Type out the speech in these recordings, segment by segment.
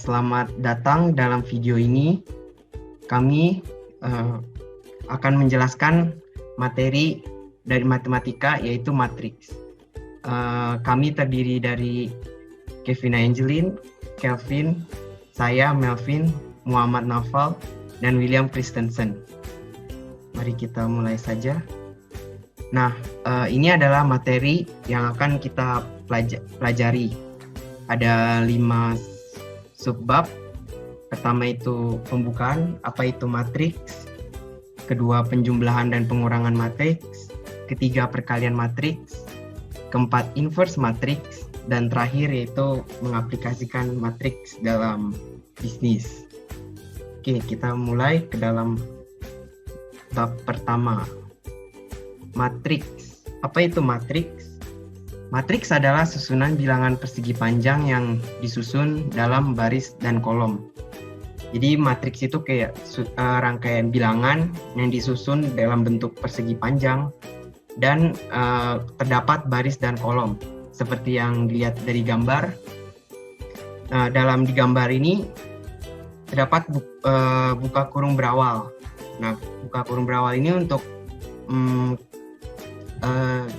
Selamat datang dalam video ini. Kami akan menjelaskan materi dari matematika, yaitu matriks. Kami terdiri dari Kevin Angelin, Kelvin, saya Melvin, Muhammad Naufal, dan William Christensen. Mari kita mulai saja. Nah, ini adalah materi yang akan kita pelajari. Ada 5 subbab. Pertama itu pembukaan, apa itu matriks. Kedua, penjumlahan dan pengurangan matriks. Ketiga, perkalian matriks. Keempat, inverse matriks. Dan terakhir yaitu mengaplikasikan matriks dalam bisnis. Oke, kita mulai ke dalam bab pertama. Matriks. Apa itu matriks? Matriks adalah susunan bilangan persegi panjang yang disusun dalam baris dan kolom. Jadi matriks itu kayak rangkaian bilangan yang disusun dalam bentuk persegi panjang dan terdapat baris dan kolom. Seperti yang dilihat dari gambar. Dalam di gambar ini terdapat buka kurung berawal. Nah, buka kurung berawal ini untuk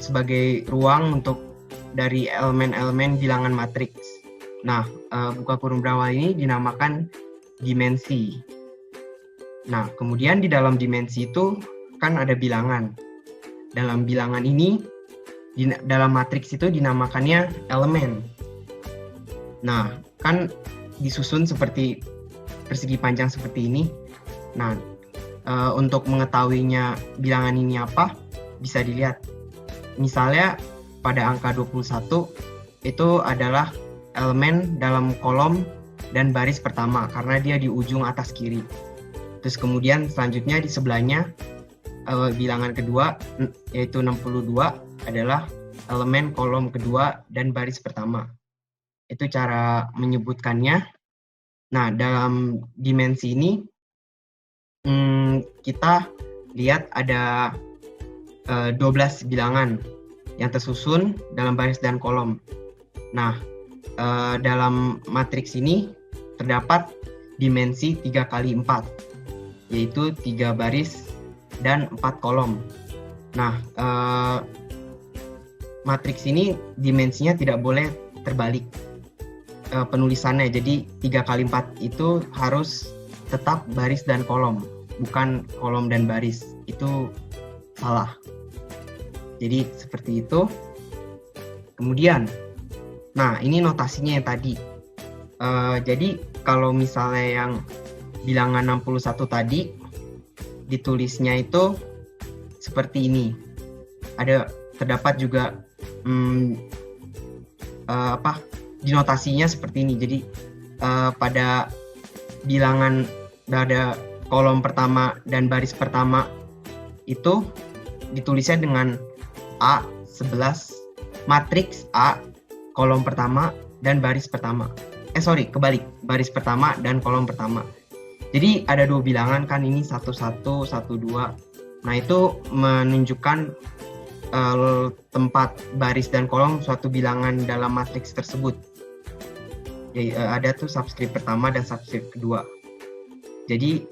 sebagai ruang untuk dari elemen-elemen bilangan matriks. Nah, buka kurung berawal ini dinamakan dimensi. Nah, kemudian di dalam dimensi itu kan ada bilangan. Dalam bilangan ini, dalam matriks itu dinamakannya elemen. Nah, kan disusun seperti persegi panjang seperti ini. Nah, untuk mengetahuinya bilangan ini apa, bisa dilihat. Misalnya pada angka 21 itu adalah elemen dalam kolom dan baris pertama karena dia di ujung atas kiri. Terus kemudian selanjutnya di sebelahnya bilangan kedua yaitu 62 adalah elemen kolom kedua dan baris pertama. Itu cara menyebutkannya. Nah, dalam dimensi ini kita lihat ada 12 bilangan yang tersusun dalam baris dan kolom. Nah, dalam matriks ini terdapat dimensi 3x4, yaitu 3 baris dan 4 kolom. Nah, matriks ini dimensinya tidak boleh terbalik penulisannya. Jadi 3x4 itu harus tetap baris dan kolom, bukan kolom dan baris. Itu salah. Jadi seperti itu. Kemudian, nah ini notasinya yang tadi. Jadi kalau misalnya yang bilangan 61 tadi, ditulisnya itu seperti ini. Terdapat juga dinotasinya seperti ini. Jadi pada bilangan ada kolom pertama dan baris pertama itu ditulisnya dengan A11, matriks A, kolom pertama dan baris pertama. Kebalik, baris pertama dan kolom pertama. Jadi ada 2 bilangan kan, ini 11, 12. Nah, itu menunjukkan tempat baris dan kolom suatu bilangan dalam matriks tersebut. Jadi, ada tuh subskrip pertama dan subskrip kedua. Jadi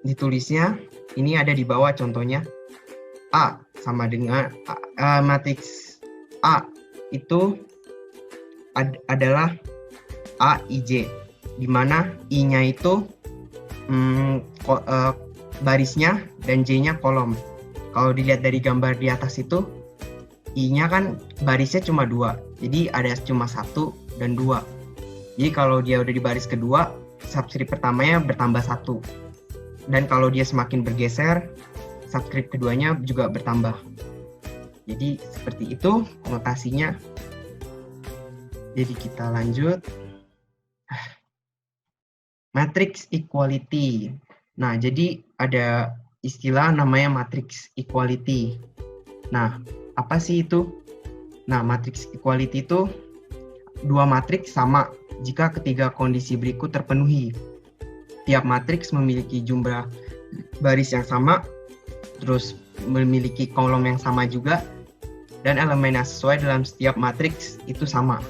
ditulisnya ini ada di bawah contohnya. A sama dengan matriks A itu adalah A, I, J, di mana I-nya itu barisnya dan J-nya kolom. Kalau dilihat dari gambar di atas itu, I-nya kan barisnya cuma 2, jadi ada cuma 1 dan 2. Jadi kalau dia udah di baris kedua, subskrip pertamanya bertambah 1. Dan kalau dia semakin bergeser, subskrip keduanya juga bertambah. Jadi seperti itu notasinya. Jadi kita lanjut. Matrix equality. Nah, jadi ada istilah namanya matrix equality. Nah, apa sih itu? Nah, matrix equality itu 2 matriks sama jika ketiga kondisi berikut terpenuhi. Tiap matriks memiliki jumlah baris yang sama, terus memiliki kolom yang sama juga, dan elemen yang sesuai dalam setiap matriks itu sama.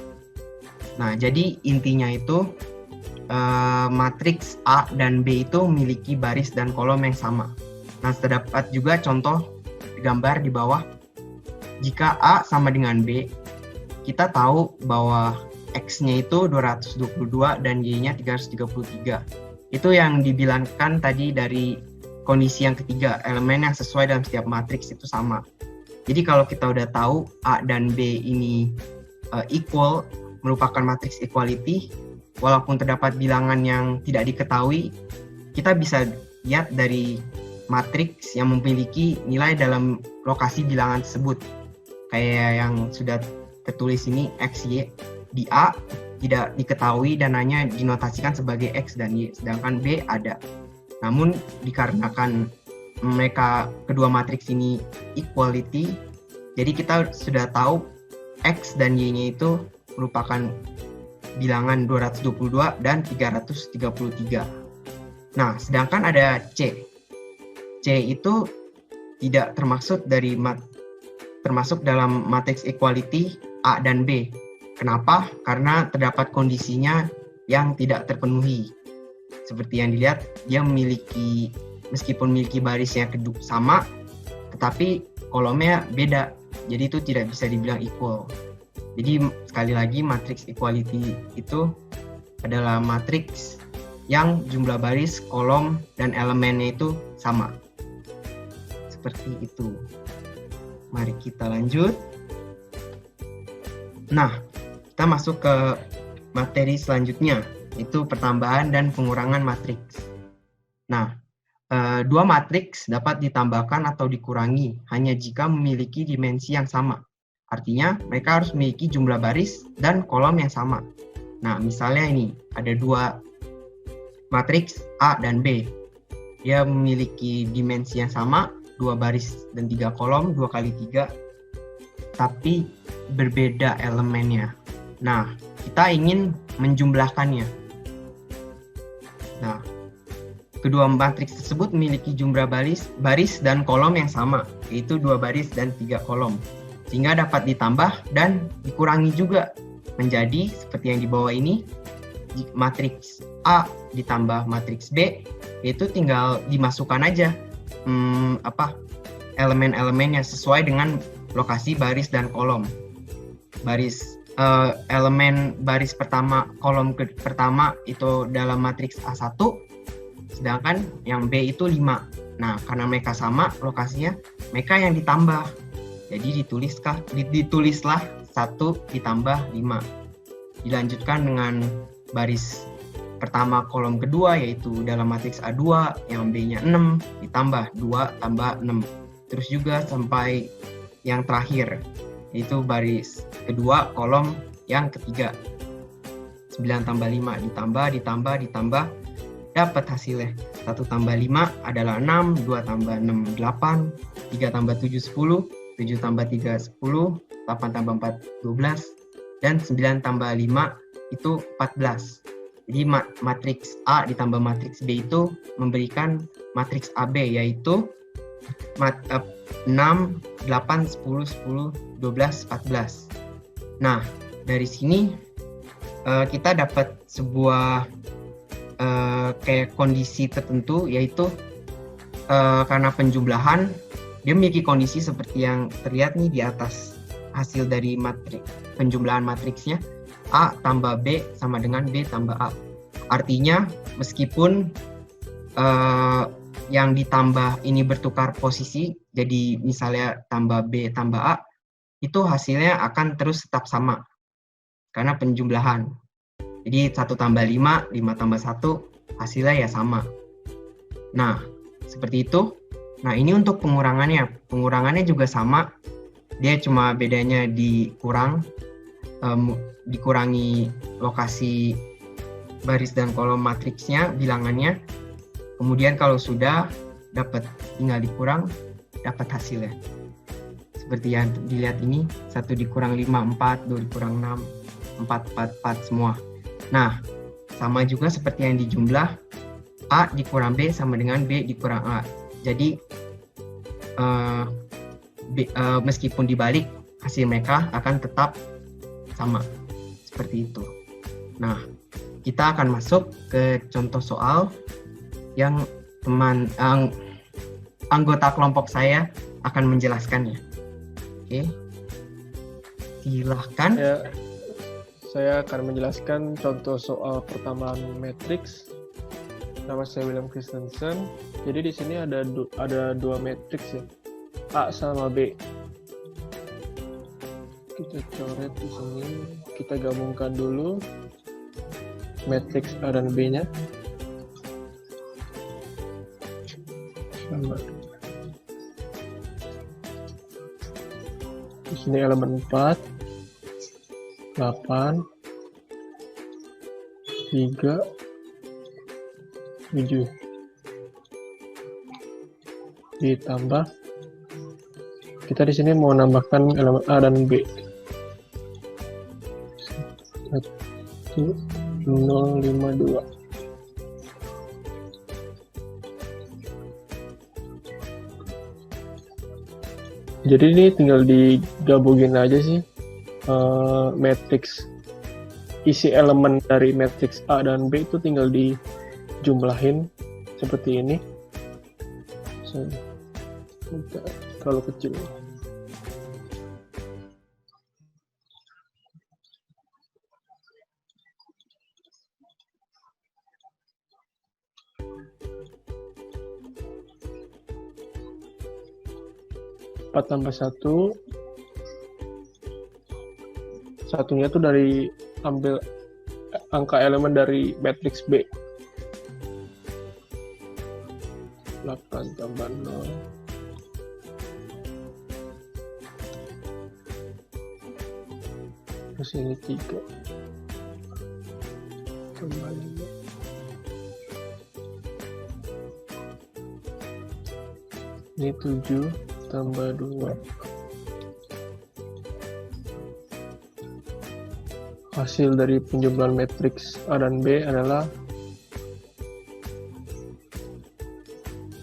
Nah, jadi intinya itu matriks A dan B itu memiliki baris dan kolom yang sama. Nah, terdapat juga contoh gambar di bawah. Jika A sama dengan B, kita tahu bahwa X-nya itu 222 dan Y-nya 333. Itu yang dibilangkan tadi dari kondisi yang ketiga, elemen yang sesuai dalam setiap matriks itu sama. Jadi kalau kita udah tahu A dan B ini equal, merupakan matriks equality, walaupun terdapat bilangan yang tidak diketahui, kita bisa lihat dari matriks yang memiliki nilai dalam lokasi bilangan tersebut. Kayak yang sudah tertulis ini, X, Y. Di A tidak diketahui dan hanya dinotasikan sebagai X dan Y, sedangkan B ada. Namun dikarenakan mereka kedua matriks ini equality, jadi kita sudah tahu X dan Y-nya itu merupakan bilangan 222 dan 333. Nah, sedangkan ada C. C itu tidak termasuk dalam matriks equality A dan B. Kenapa? Karena terdapat kondisinya yang tidak terpenuhi. Seperti yang dilihat, dia meskipun memiliki barisnya sama, tetapi kolomnya beda. Jadi itu tidak bisa dibilang equal. Jadi sekali lagi, matriks equality itu adalah matriks yang jumlah baris, kolom, dan elemennya itu sama. Seperti itu. Mari kita lanjut. Nah, kita masuk ke materi selanjutnya, yaitu pertambahan dan pengurangan matriks. Nah, dua matriks dapat ditambahkan atau dikurangi hanya jika memiliki dimensi yang sama. Artinya, mereka harus memiliki jumlah baris dan kolom yang sama. Nah, misalnya ini, ada dua matriks A dan B. Dia memiliki dimensi yang sama, 2 baris dan 3 kolom, 2 kali 3, tapi berbeda elemennya. Nah, kita ingin menjumlahkannya. Nah, kedua matriks tersebut memiliki jumlah baris dan kolom yang sama, yaitu 2 baris dan 3 kolom. Sehingga dapat ditambah dan dikurangi juga menjadi seperti yang di bawah ini, matriks A ditambah matriks B, yaitu tinggal dimasukkan aja elemen-elemen yang sesuai dengan lokasi baris dan kolom. Elemen baris pertama, kolom pertama itu dalam matriks A1, sedangkan yang B itu 5. Nah, karena mereka sama lokasinya, mereka yang ditambah. Jadi ditulislah 1 ditambah 5. Dilanjutkan dengan baris pertama kolom kedua, yaitu dalam matriks A2, yang B-nya 6, ditambah 2 tambah 6. Terus juga sampai yang terakhir, yaitu baris kedua kolom yang ketiga. 9 tambah 5 ditambah, dapat hasilnya. 1 tambah 5 adalah 6, 2 tambah 6, 8, 3 tambah 7, 10, 7 tambah 3, 10, 8 tambah 4, 12, dan 9 tambah 5 itu 14. Jadi matriks A ditambah matriks B itu memberikan matriks AB, yaitu 6, 8, 10, 10, 12, 14. Nah, dari sini kita dapat sebuah kayak kondisi tertentu, yaitu karena penjumlahan, dia memiliki kondisi seperti yang terlihat nih di atas. Hasil dari penjumlahan matriksnya, A tambah B sama dengan B tambah A. Artinya, meskipun yang ditambah ini bertukar posisi, jadi misalnya tambah B tambah A, itu hasilnya akan terus tetap sama, karena penjumlahan. Jadi 1 tambah 5, 5 tambah 1, hasilnya ya sama. Nah, seperti itu. Nah, ini untuk pengurangannya. Pengurangannya juga sama, dia cuma bedanya dikurangi lokasi baris dan kolom matriksnya, bilangannya. Kemudian kalau sudah dapat, tinggal dikurang, dapat hasilnya. Seperti yang dilihat ini, 1 dikurang 5, 4, 2 dikurang 6, 4, 4, 4 semua. Nah, sama juga seperti yang dijumlah, A dikurang B sama dengan B dikurang A. Jadi, meskipun dibalik, hasil mereka akan tetap sama. Seperti itu. Nah, kita akan masuk ke contoh soal yang anggota kelompok saya akan menjelaskannya. Oke, silahkan. Ya, saya akan menjelaskan contoh soal pertambangan matriks. Nama saya William Christensen. Jadi di sini ada dua matriks ya, A sama B. Kita coret di sini. Kita gabungkan dulu matriks A dan B-nya. Di sini elemen 4, 8, 3, 7. Ditambah, kita di sini mau nambahkan elemen A dan B. 1052. Jadi ini tinggal digabungin aja sih matriks, isi elemen dari matriks A dan B itu tinggal dijumlahin seperti ini. Terlalu kecil. Empat tambah 1, satunya tuh dari ambil angka elemen dari matriks B. 8 tambah 0. Terus ini 3 tambah 5. Ini 7 tambah 2. Hasil dari penjumlahan matriks A dan B adalah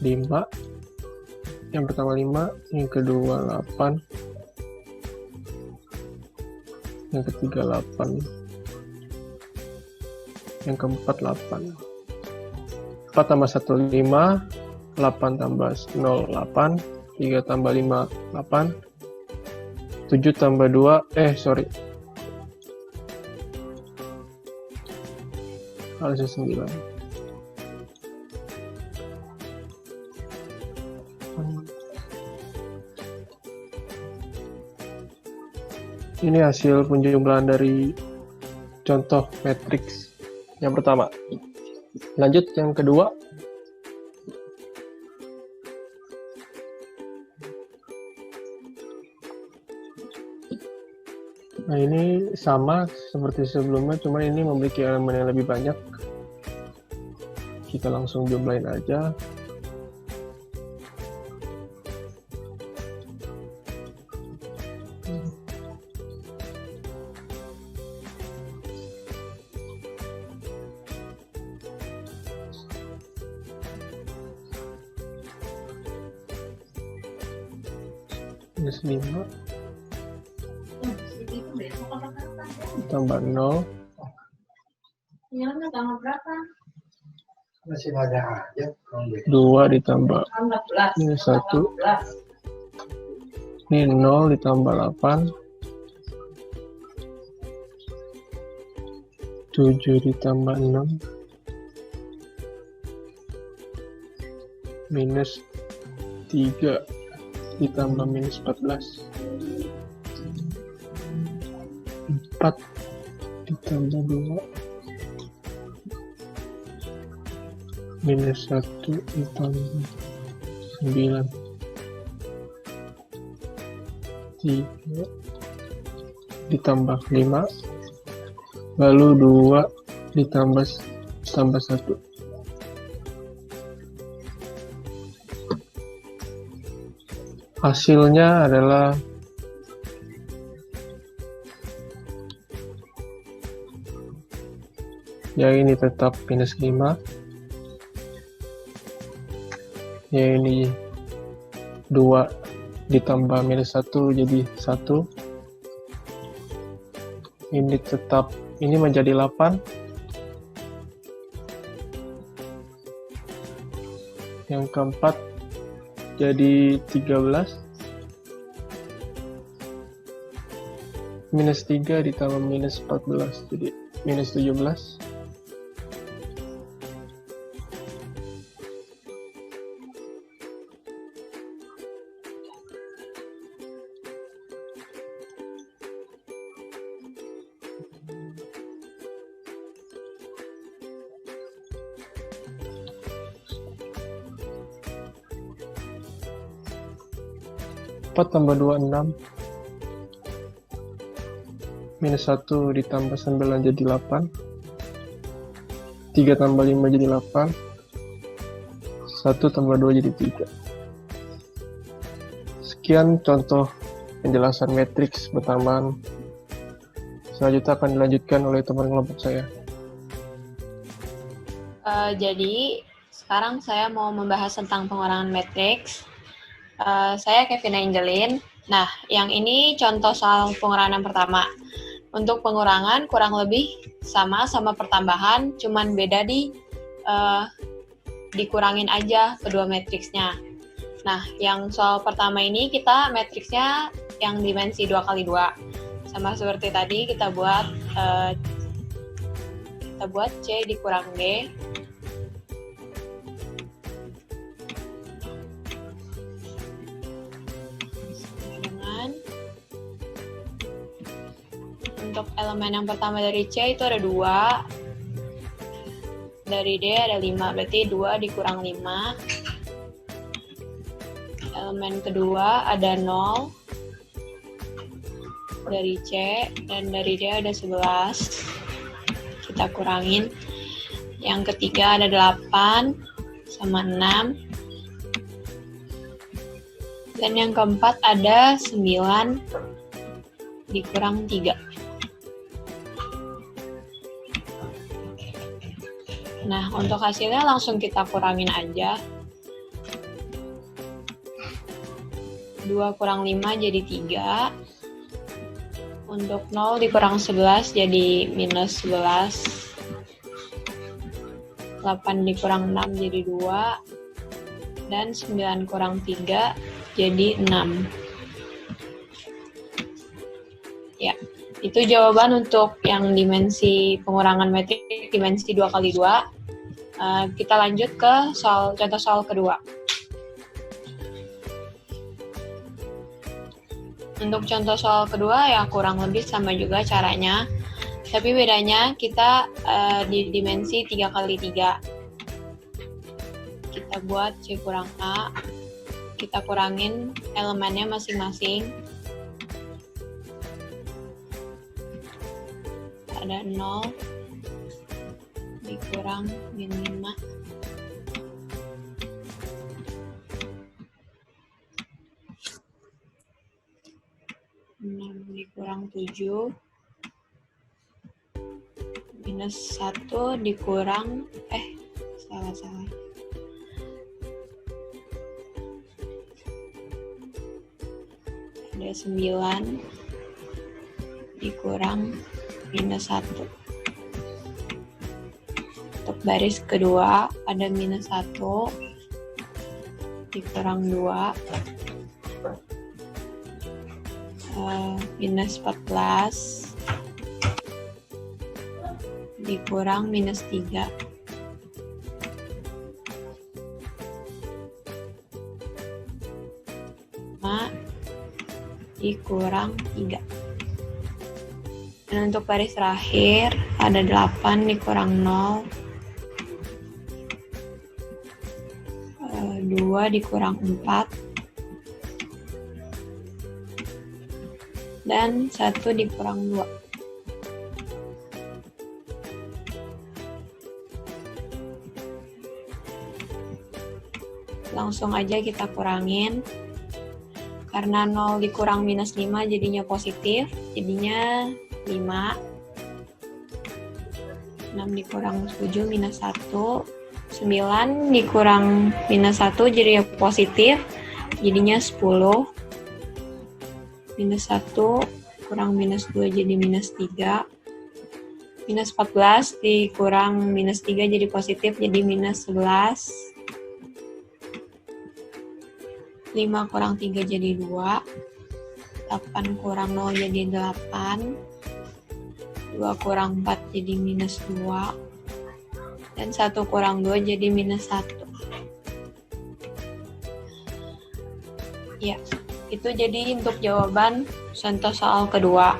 5. Yang pertama 5, yang kedua 8, yang ketiga 8, yang keempat 8. 4 tambah 1, 5, 8 tambah 0, 8, 3 tambah 5, 8, 7 tambah 2, harusnya 9. Ini hasil penjumlahan dari contoh matriks yang pertama. Lanjut yang kedua. Nah, ini sama seperti sebelumnya, cuma ini memiliki elemen yang lebih banyak. Kita langsung jumlahin aja. Minus 5 tambah 0. Masih ada aja. 2 ditambah minus 1. Ini 0 ditambah 8. 7 ditambah 6. Minus 3 ditambah minus 14. 4 ditambah 2 minus 1 ditambah 9. 3 ditambah 5, lalu 2 ditambah 1. Hasilnya adalah ya ini tetap minus 5, ya ini 2 ditambah minus 1 jadi 1, ini tetap, ini menjadi 8, Yang keempat jadi 13. Minus 3 ditambah minus 14, jadi minus 17. Empat tambah 2, 6. Minus 1 ditambah 9 jadi 8. 3 tambah 5 jadi 8. 1 tambah 2 jadi 3. Sekian contoh penjelasan matriks bertambahan. Selanjutnya akan dilanjutkan oleh teman kelompok saya. Jadi, sekarang saya mau membahas tentang pengurangan matriks. Saya Kevin Angelin. Nah, yang ini contoh soal pengurangan pertama. Untuk pengurangan kurang lebih sama pertambahan, cuman beda dikurangin aja kedua matriksnya. Nah, yang soal pertama ini kita matriksnya yang dimensi 2x2. Sama seperti tadi kita buat C dikurang D. Untuk elemen yang pertama dari C itu ada 2, dari D ada 5, berarti 2 dikurang 5. Elemen kedua ada 0, dari C, dan dari D ada 11, kita kurangin. Yang ketiga ada 8, sama 6. Dan yang keempat ada 9, dikurang 3. Nah, untuk hasilnya langsung kita kurangin aja. 2 kurang 5 jadi 3. Untuk 0 dikurang 11 jadi minus 11. 8 dikurang 6 jadi 2. Dan 9 kurang 3 jadi 6. Ya. Itu jawaban untuk yang dimensi pengurangan metrik dimensi 2x2. Kita lanjut ke contoh soal kedua. Untuk contoh soal kedua ya kurang lebih sama juga caranya. Tapi bedanya kita di dimensi 3x3. Kita buat C kurang A. Kita kurangin elemennya masing-masing. Ada 0 dikurang min 5. Dikurang 7 minus 1 dikurang salah. Ada 9 dikurang minus 1. Untuk baris kedua ada minus 1 dikurang 2, minus 14 dikurang minus 3. Dikurang 3. Dan untuk baris terakhir ada 8 dikurang 0, 2 dikurang 4, dan 1 dikurang 2. Langsung aja kita kurangin. Karena 0 dikurang minus 5 jadinya positif, jadinya 5. 6 dikurang 7 minus 1. 9 dikurang minus 1 jadi positif, jadinya 10. Minus 1 kurang minus 2 jadi minus 3. Minus 14 dikurang minus 3 jadi positif, jadi minus 11. 5 kurang 3 jadi 2, 8 kurang 0 jadi 8, 2 kurang 4 jadi minus 2, dan 1 kurang 2 jadi minus 1. Ya, itu jadi untuk jawaban contoh soal kedua.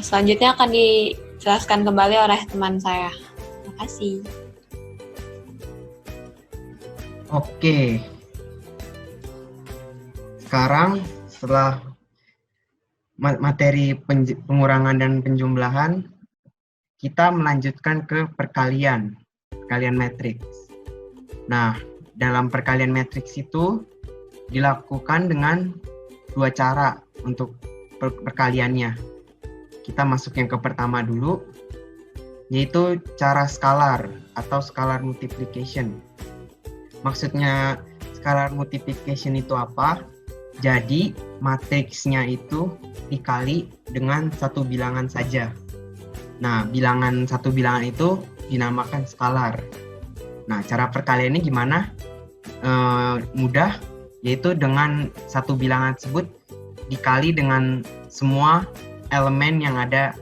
Selanjutnya akan dijelaskan kembali oleh teman saya. Terima kasih. Oke. Sekarang setelah materi pengurangan dan penjumlahan, kita melanjutkan ke perkalian matriks. Nah, dalam perkalian matriks itu dilakukan dengan dua cara untuk perkaliannya. Kita masuk yang ke pertama dulu, yaitu cara skalar atau scalar multiplication. Maksudnya scalar multiplication itu apa? Jadi matriksnya itu dikali dengan satu bilangan saja. Nah, satu bilangan itu dinamakan skalar. Nah, cara perkaliannya gimana? Mudah, yaitu dengan satu bilangan tersebut dikali dengan semua elemen yang ada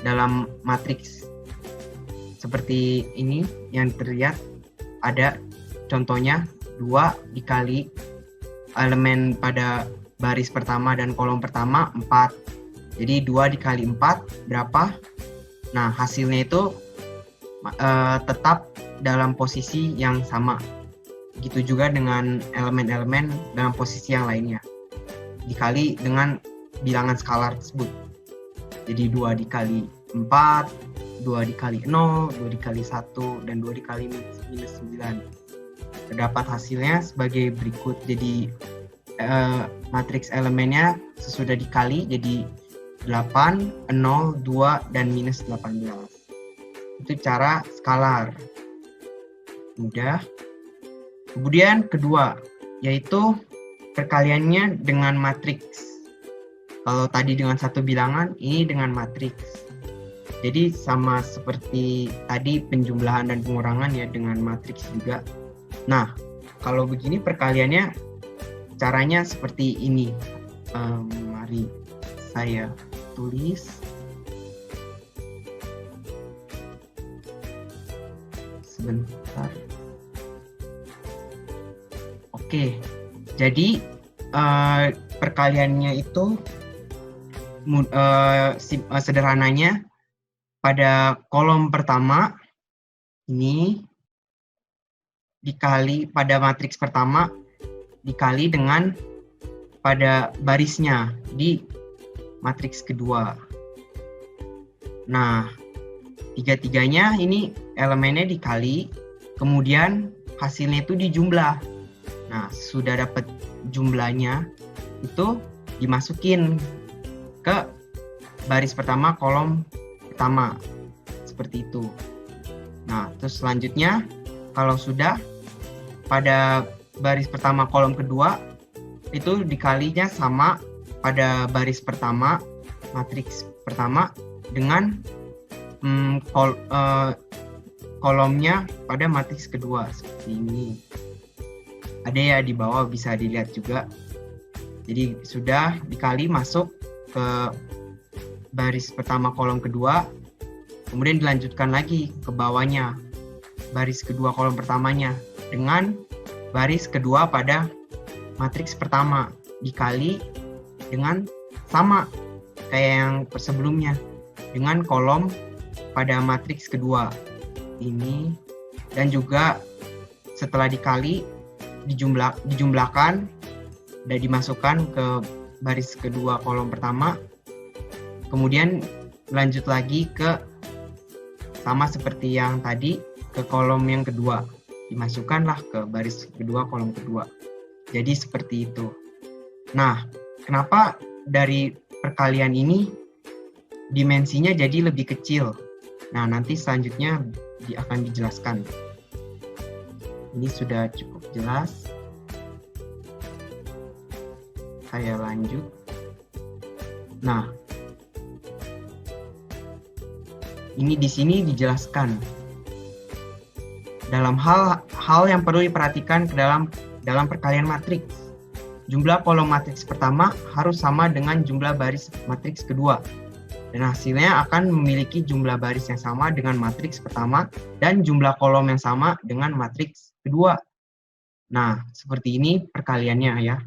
dalam matriks. Seperti ini yang terlihat, ada contohnya 2 dikali elemen pada baris pertama dan kolom pertama 4. Jadi 2 dikali 4 berapa? Nah, hasilnya itu tetap dalam posisi yang sama. Begitu juga dengan elemen-elemen dalam posisi yang lainnya. Dikali dengan bilangan skalar tersebut. Jadi 2 dikali 4, 2 dikali 0, 2 dikali 1, dan 2 dikali minus 9. Terdapat hasilnya sebagai berikut. Jadi matriks elemennya sesudah dikali jadi 8, 0, 2, dan minus 18. Itu cara skalar. Mudah. Kemudian kedua, yaitu perkaliannya dengan matriks. Kalau tadi dengan satu bilangan, ini dengan matriks. Jadi sama seperti tadi penjumlahan dan pengurangan ya dengan matriks juga. Nah, kalau begini perkaliannya caranya seperti ini. Mari saya tulis. Sebentar. Oke, jadi perkaliannya itu sederhananya pada kolom pertama ini dikali pada matriks pertama dikali dengan pada barisnya di matriks kedua. Nah, tiga-tiganya ini elemennya dikali, kemudian hasilnya itu dijumlah. Nah, sudah dapat jumlahnya, itu dimasukin ke baris pertama kolom pertama. Seperti itu. Nah, terus selanjutnya, kalau sudah pada baris pertama kolom kedua, itu dikalinya sama pada baris pertama, matriks pertama, dengan kolomnya pada matriks kedua. Seperti ini. Ada ya di bawah, bisa dilihat juga. Jadi sudah dikali masuk ke baris pertama kolom kedua, kemudian dilanjutkan lagi ke bawahnya, baris kedua kolom pertamanya, dengan baris kedua pada matriks pertama, dikali dengan sama kayak yang sebelumnya, dengan kolom pada matriks kedua. Ini, dan juga setelah dikali, dijumlahkan dan dimasukkan ke baris kedua kolom pertama, kemudian lanjut lagi ke sama seperti yang tadi ke kolom yang kedua, dimasukkanlah ke baris kedua kolom kedua. Jadi seperti itu. Nah, kenapa dari perkalian ini dimensinya jadi lebih kecil? Nah, nanti selanjutnya akan dijelaskan. Ini sudah cukup jelas. Saya lanjut. Nah, ini di sini dijelaskan dalam hal yang perlu diperhatikan dalam perkalian matriks. jumlah kolom matriks pertama harus sama dengan jumlah baris matriks kedua. Dan hasilnya akan memiliki jumlah baris yang sama dengan matriks pertama dan jumlah kolom yang sama dengan matriks kedua. Nah, seperti ini perkaliannya ya.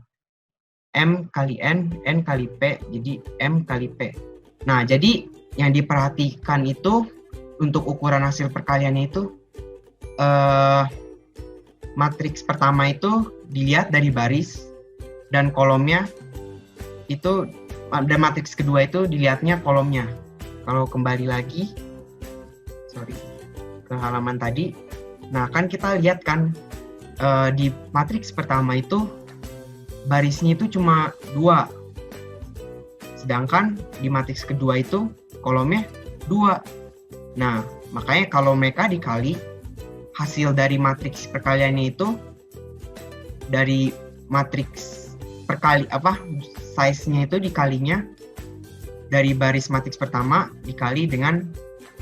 M kali N kali P, jadi M kali P. Nah, jadi yang diperhatikan itu untuk ukuran hasil perkaliannya itu matriks pertama itu dilihat dari baris dan kolomnya itu, dan matriks kedua itu dilihatnya kolomnya. Kalau kembali lagi ke halaman tadi, nah kan kita lihat kan di matriks pertama itu barisnya itu cuma 2, sedangkan di matriks kedua itu kolomnya 2. Nah, makanya kalau mereka dikali, hasil dari matriks perkaliannya itu dari matriks size-nya itu dikalinya dari baris matriks pertama dikali dengan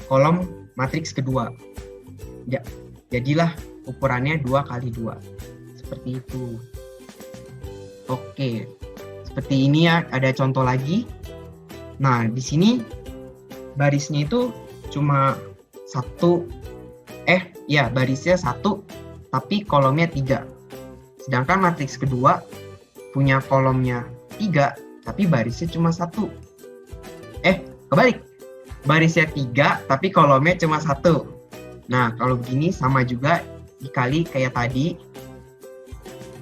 kolom matriks kedua. Ya, jadilah ukurannya 2 kali 2. Seperti itu. Oke. Seperti ini ya, ada contoh lagi. Nah, di sini barisnya itu cuma 1, barisnya 1, tapi kolomnya 3. Sedangkan matriks kedua punya kolomnya 3, tapi barisnya cuma 1. Kebalik. Barisnya 3, tapi kolomnya cuma 1. Nah, kalau begini sama juga dikali kayak tadi.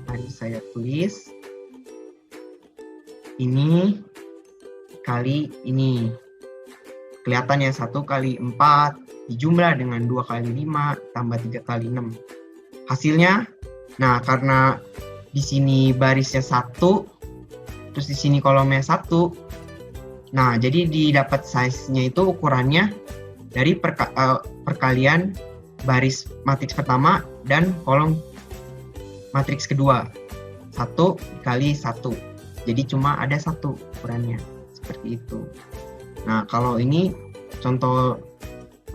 Mari saya tulis. Ini kali ini. Kelihatannya 1 kali 4 dijumlah dengan 2 kali 5 tambah 3 kali 6. Hasilnya, nah karena di sini barisnya 1, terus di sini kolomnya 1. Nah, jadi didapat size-nya itu ukurannya dari perkalian baris matriks pertama dan kolom matriks kedua. 1 kali 1. Jadi cuma ada 1 ukurannya. Seperti itu. Nah, kalau ini contoh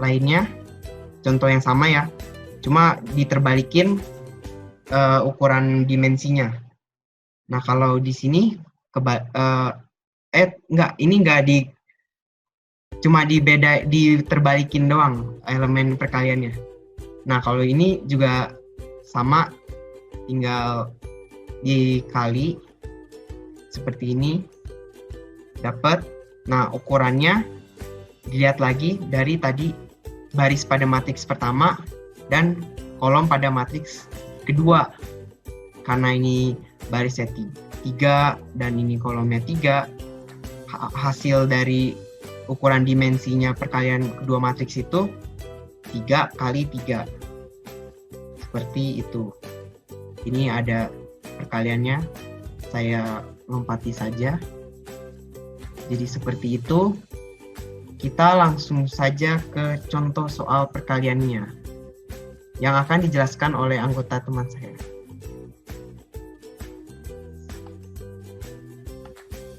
lainnya, contoh yang sama ya, cuma diterbalikin ukuran dimensinya. Nah, kalau di sini cuma diterbalikin doang elemen perkaliannya. Nah, kalau ini juga sama, tinggal dikali seperti ini, dapat. Nah, ukurannya dilihat lagi dari tadi baris pada matriks pertama dan kolom pada matriks kedua. Karena ini barisnya 3 dan ini kolomnya 3, hasil dari ukuran dimensinya perkalian kedua matriks itu 3 kali 3. Seperti itu. Ini ada perkaliannya, saya lompati saja. Jadi seperti itu. Kita langsung saja ke contoh soal perkaliannya yang akan dijelaskan oleh anggota teman saya.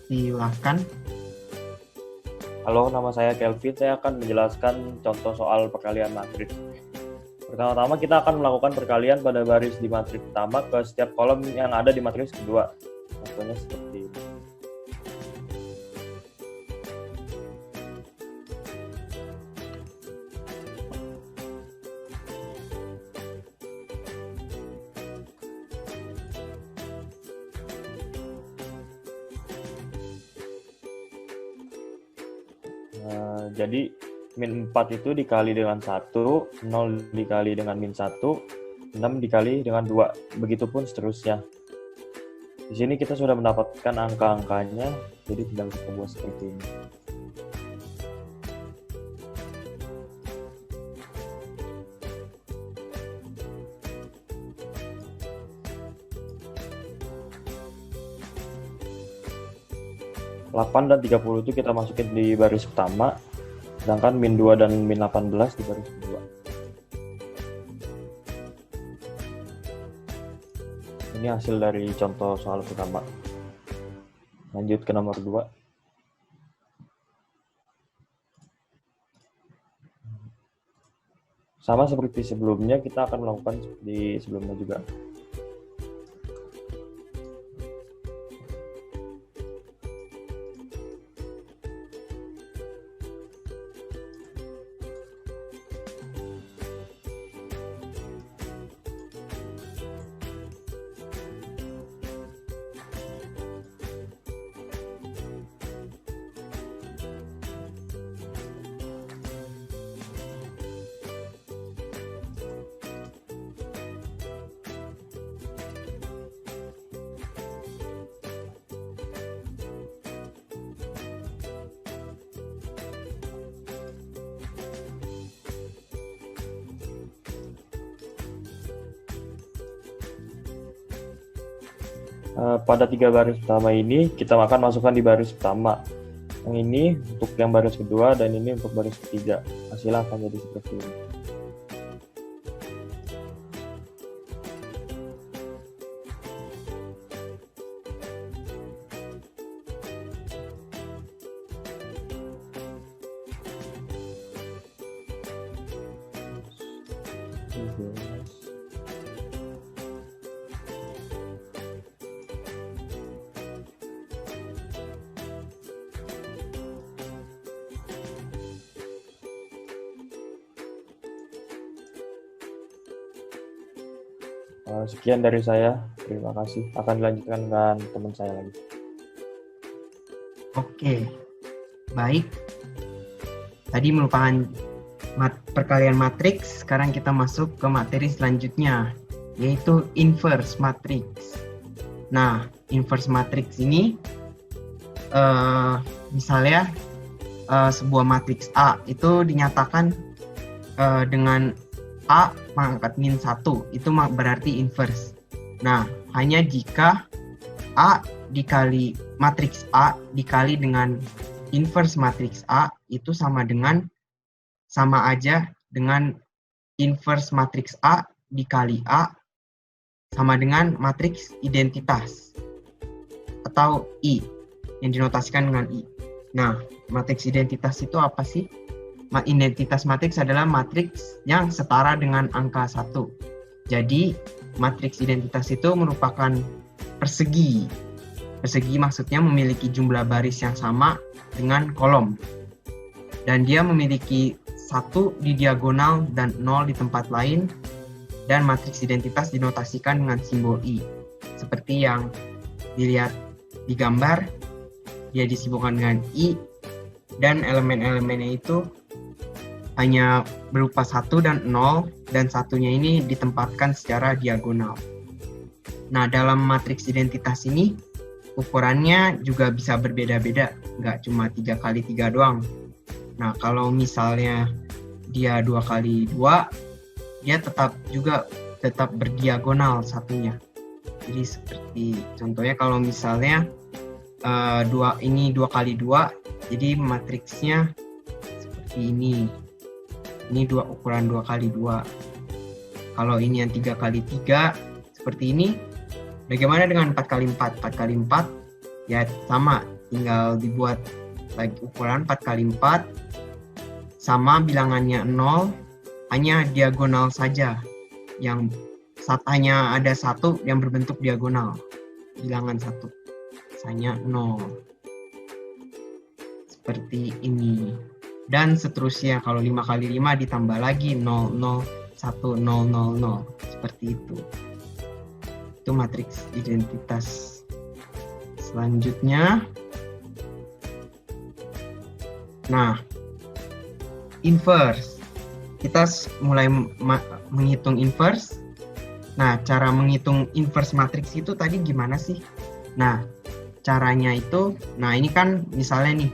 Silakan. Halo, nama saya Kelvin. Saya akan menjelaskan contoh soal perkalian matriks. Pertama-tama kita akan melakukan perkalian pada baris di matriks pertama ke setiap kolom yang ada di matriks kedua. Contohnya seperti ini. Jadi min 4 itu dikali dengan 1, 0 dikali dengan min 1, 6 dikali dengan 2, begitupun seterusnya. Di sini kita sudah mendapatkan angka-angkanya, jadi tinggal kita buat seperti ini. Dan 30 itu kita masukin di baris pertama, sedangkan min 2 dan min 18 di baris kedua. Ini hasil dari contoh soal pertama. Lanjut ke nomor 2. Sama seperti sebelumnya, kita akan melakukan seperti sebelumnya juga. pada 3 baris pertama ini kita akan masukkan di baris pertama. Yang ini untuk yang baris kedua dan ini untuk baris ketiga. Hasilnya akan jadi seperti ini. Sekian dari saya. Terima kasih. Akan dilanjutkan dengan teman saya lagi. Oke, baik. Tadi merupakan perkalian matriks. Sekarang kita masuk ke materi selanjutnya, yaitu inverse matrix. Nah, inverse matrix ini misalnya sebuah matriks A itu dinyatakan dengan A pangkat min 1, itu berarti inverse. Nah, hanya jika A dikali matriks A dikali dengan inverse matriks A itu sama aja dengan inverse matriks A dikali A sama dengan matriks identitas atau I yang dinotasikan dengan I. Nah, matriks identitas itu apa sih? Identitas matriks adalah matriks yang setara dengan angka 1. Jadi, matriks identitas itu merupakan persegi. Persegi maksudnya memiliki jumlah baris yang sama dengan kolom. Dan dia memiliki 1 di diagonal dan 0 di tempat lain. Dan matriks identitas dinotasikan dengan simbol I. Seperti yang dilihat di gambar, dia disibukkan dengan I. Dan elemen-elemennya itu hanya berupa 1 dan 0, dan satunya ini ditempatkan secara diagonal. Nah, dalam matriks identitas ini, ukurannya juga bisa berbeda-beda, nggak cuma 3x3 doang. Nah, kalau misalnya dia 2x2, dia tetap berdiagonal satunya. Jadi seperti contohnya kalau misalnya 2x2, jadi matriksnya seperti ini. Ini ukuran 2x2. Kalau ini yang 3x3 seperti ini. Bagaimana dengan 4x4? 4x4 ya sama, tinggal dibuat lagi ukuran 4x4 sama bilangannya 0, hanya diagonal saja. Yang hanya ada 1 yang berbentuk diagonal. Bilangan 1. Misalnya 0. Seperti ini. Dan seterusnya, kalau 5x5 ditambah lagi 0, 0, 1, 0, 0, 0. Seperti itu. Itu matriks identitas. Selanjutnya, nah, inverse. Kita mulai menghitung inverse. Nah, cara menghitung inverse matriks itu tadi gimana sih? Nah, caranya itu, nah ini kan misalnya nih,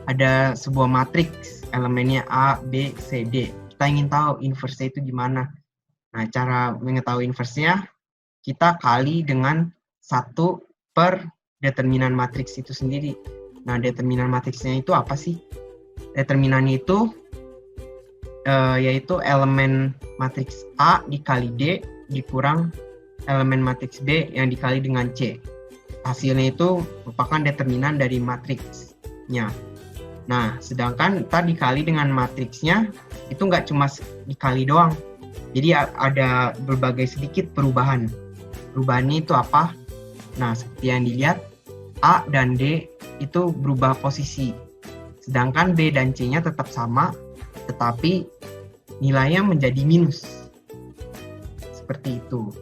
ada sebuah matriks, elemennya A, B, C, D. Kita ingin tahu inverse-nya itu gimana. Nah, cara mengetahui inverse-nya, kita kali dengan 1 per determinan matriks itu sendiri. Nah, determinan matriksnya itu apa sih? Determinannya itu yaitu elemen matriks A dikali D dikurang elemen matriks B yang dikali dengan C. Hasilnya itu merupakan determinan dari matriksnya. Nah, sedangkan tadi dikali dengan matriksnya itu nggak cuma dikali doang. Jadi ada berbagai sedikit perubahan. Perubahannya itu apa? Nah, seperti yang dilihat, A dan D itu berubah posisi. Sedangkan B dan C-nya tetap sama, tetapi nilainya menjadi minus. Seperti itu.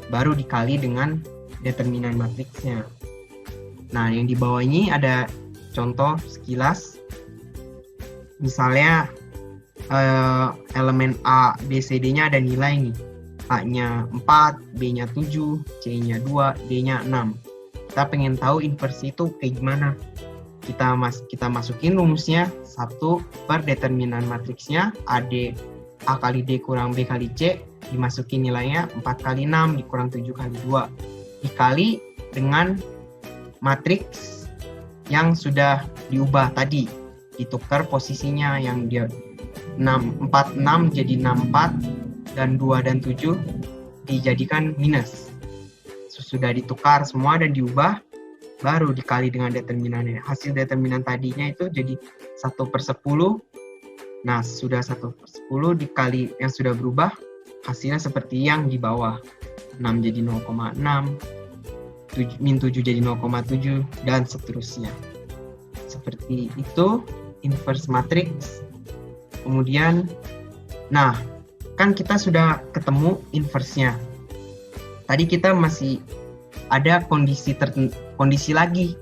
Baru dikali dengan determinan matriksnya. Nah, yang di bawah ini ada contoh sekilas. Misalnya elemen A, B, C, D-nya ada nilai nih. A-nya 4, B-nya 7, C-nya 2, D-nya 6. Kita pengen tahu inversi itu kayak gimana. Kita masukin rumusnya 1 per determinan matriksnya A kali D kurang B kali C, dimasukin nilainya 4 kali 6 dikurang 7 kali 2. Dikali dengan matriks yang sudah diubah tadi, ditukar posisinya yang dia 46 jadi 64 dan 2 dan 7 dijadikan minus. Sudah ditukar semua dan diubah, baru dikali dengan determinannya. Hasil determinan tadinya itu jadi 1/10. Nah, sudah 1/10 dikali yang sudah berubah, hasilnya seperti yang di bawah. 6 jadi 0,6, min 7 jadi 0,7, dan seterusnya. Seperti itu inverse matrix. Kemudian, nah, kan kita sudah ketemu inverse-nya. Tadi kita masih ada kondisi lagi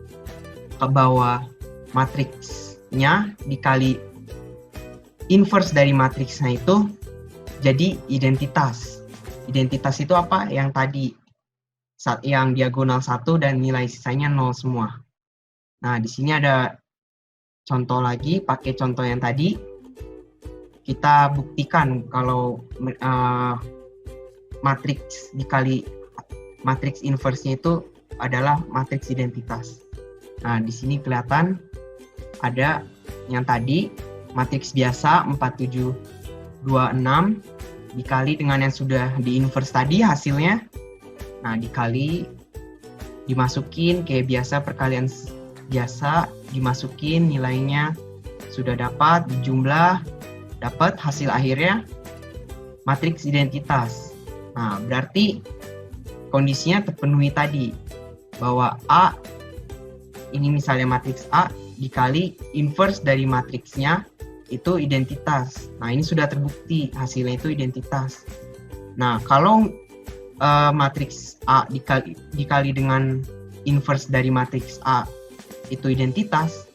ke bawah matriksnya dikali inverse dari matriksnya itu jadi identitas. Identitas itu apa? Yang tadi yang diagonal 1 dan nilai sisanya 0 semua. Nah, di sini ada contoh lagi, pakai contoh yang tadi. Kita buktikan kalau matriks dikali matriks inverse-nya itu adalah matriks identitas. Nah, di sini kelihatan ada yang tadi, matriks biasa 4726 dikali dengan yang sudah di-inverse tadi hasilnya. Nah, dikali, dimasukin kayak biasa, perkalian biasa, dimasukin nilainya, sudah dapat, dijumlah, dapat hasil akhirnya matriks identitas. Nah, berarti kondisinya terpenuhi tadi, bahwa A, ini misalnya matriks A, dikali inverse dari matriksnya, itu identitas. Nah, ini sudah terbukti, hasilnya itu identitas. Nah, kalau matriks A dikali dengan inverse dari matriks A, itu identitas,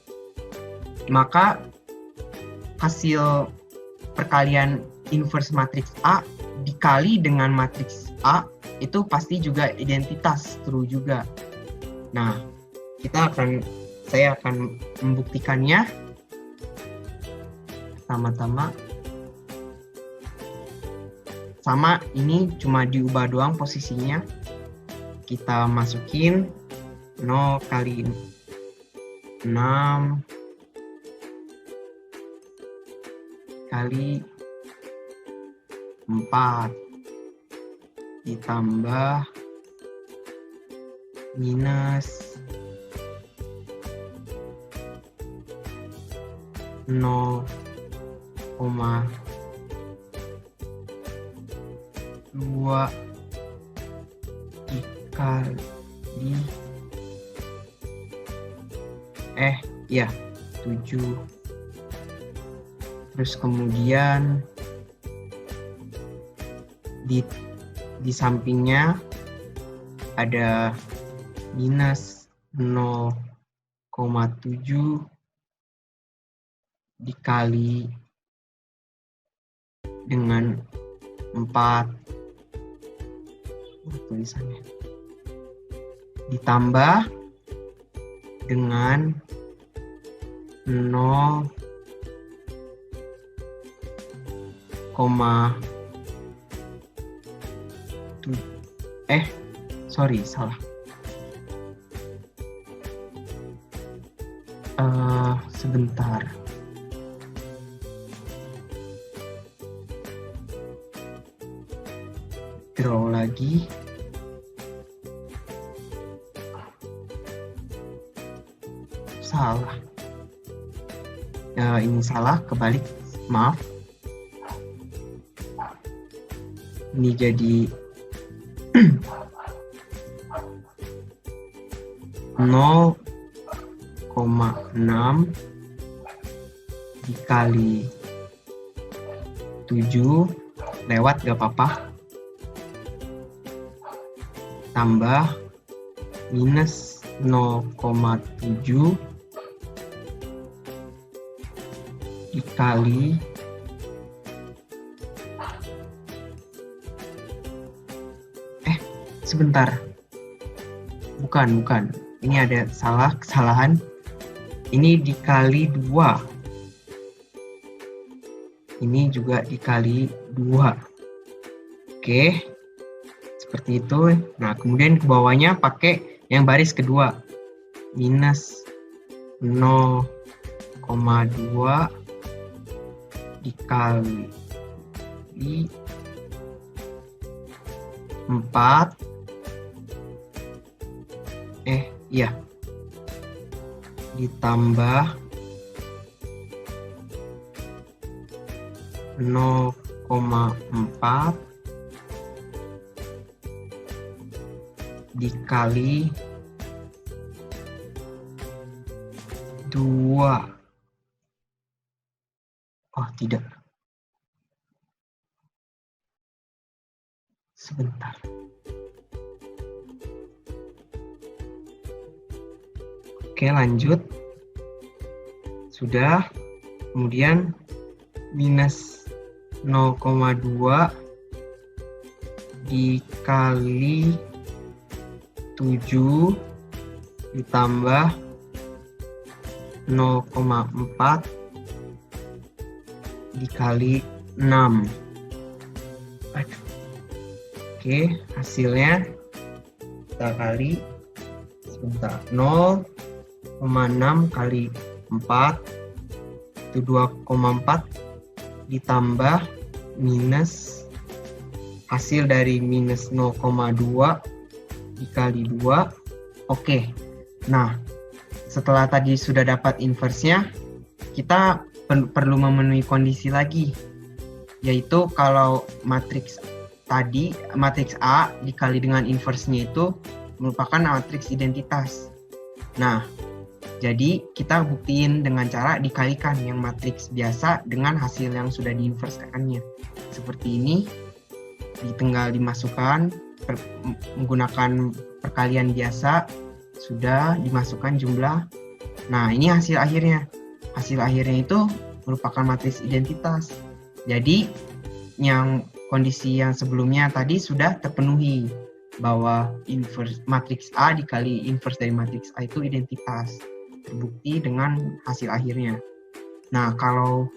maka hasil perkalian inverse matriks A dikali dengan matriks A itu pasti juga identitas, true juga. Nah, saya akan membuktikannya. Pertama-tama, sama, ini cuma diubah doang posisinya. Kita masukin 0 kali 6 kali 4 ditambah minus 0,2 dikali 7. Terus kemudian di sampingnya ada minus 0,7 dikali dengan 4 tulisannya, ditambah dengan 0,7 salah. Sebentar. Draw lagi. Salah. Ini salah, kebalik. Maaf. Ini jadi 0,6 dikali 7 lewat gak apa-apa, tambah minus 0,7 dikali sebentar, bukan, ini ada kesalahan, ini dikali 2, ini juga dikali 2. Oke, seperti itu. Nah, kemudian ke bawahnya pakai Yang baris kedua, minus 0,2 dikali 4 ditambah 0,4 dikali 2. Oh, tidak. Sebentar. Oke, lanjut. Sudah. Kemudian minus 0,2 dikali 7 ditambah 0,4 dikali 6. Oke, hasilnya kita kali sebentar. 0,6 kali 4 itu 2,4 ditambah minus hasil dari minus 0,2 dikali 2. Oke. Nah, setelah tadi sudah dapat inverse-nya, kita perlu memenuhi kondisi lagi, yaitu kalau matriks tadi, matriks A dikali dengan inverse-nya itu merupakan matriks identitas. Nah, jadi kita buktiin dengan cara dikalikan yang matriks biasa dengan hasil yang sudah diinversekannya. Seperti ini, tinggal dimasukkan menggunakan perkalian biasa, sudah dimasukkan jumlah. Nah, ini hasil akhirnya. Hasil akhirnya itu merupakan matriks identitas. Jadi, yang kondisi yang sebelumnya tadi sudah terpenuhi, bahwa inverse matriks A dikali inverse dari matriks A itu identitas. Terbukti dengan hasil akhirnya. Nah, kalau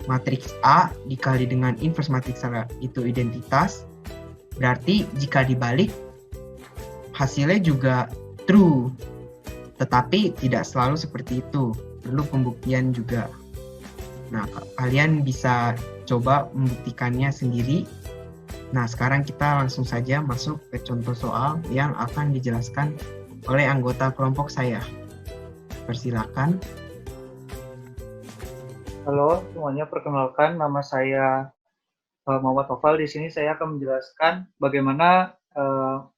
matriks A dikali dengan inverse matriks A itu identitas, berarti jika dibalik hasilnya juga true. Tetapi tidak selalu seperti itu, perlu pembuktian juga. Nah, kalian bisa coba membuktikannya sendiri. Nah, sekarang kita langsung saja masuk ke contoh soal yang akan dijelaskan oleh anggota kelompok saya. Persilakan. Halo semuanya, perkenalkan nama saya Muhammad Tofal. Di sini saya akan menjelaskan bagaimana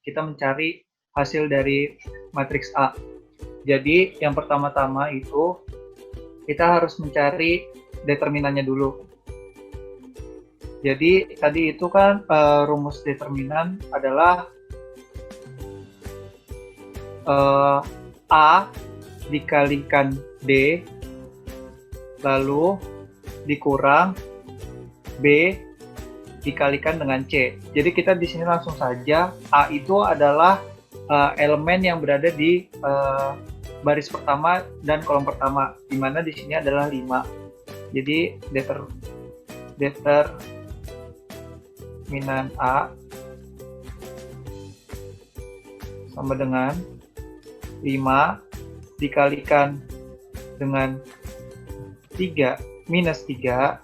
kita mencari hasil dari matriks A. Jadi yang pertama-tama itu kita harus mencari determinannya dulu. Jadi tadi itu kan rumus determinan adalah A dikalikan D lalu dikurang B dikalikan dengan C. Jadi kita di sini langsung saja, A itu adalah elemen yang berada di baris pertama dan kolom pertama, di mana di sini adalah 5. Jadi determinan A sama dengan 5 dikalikan dengan 3 minus 3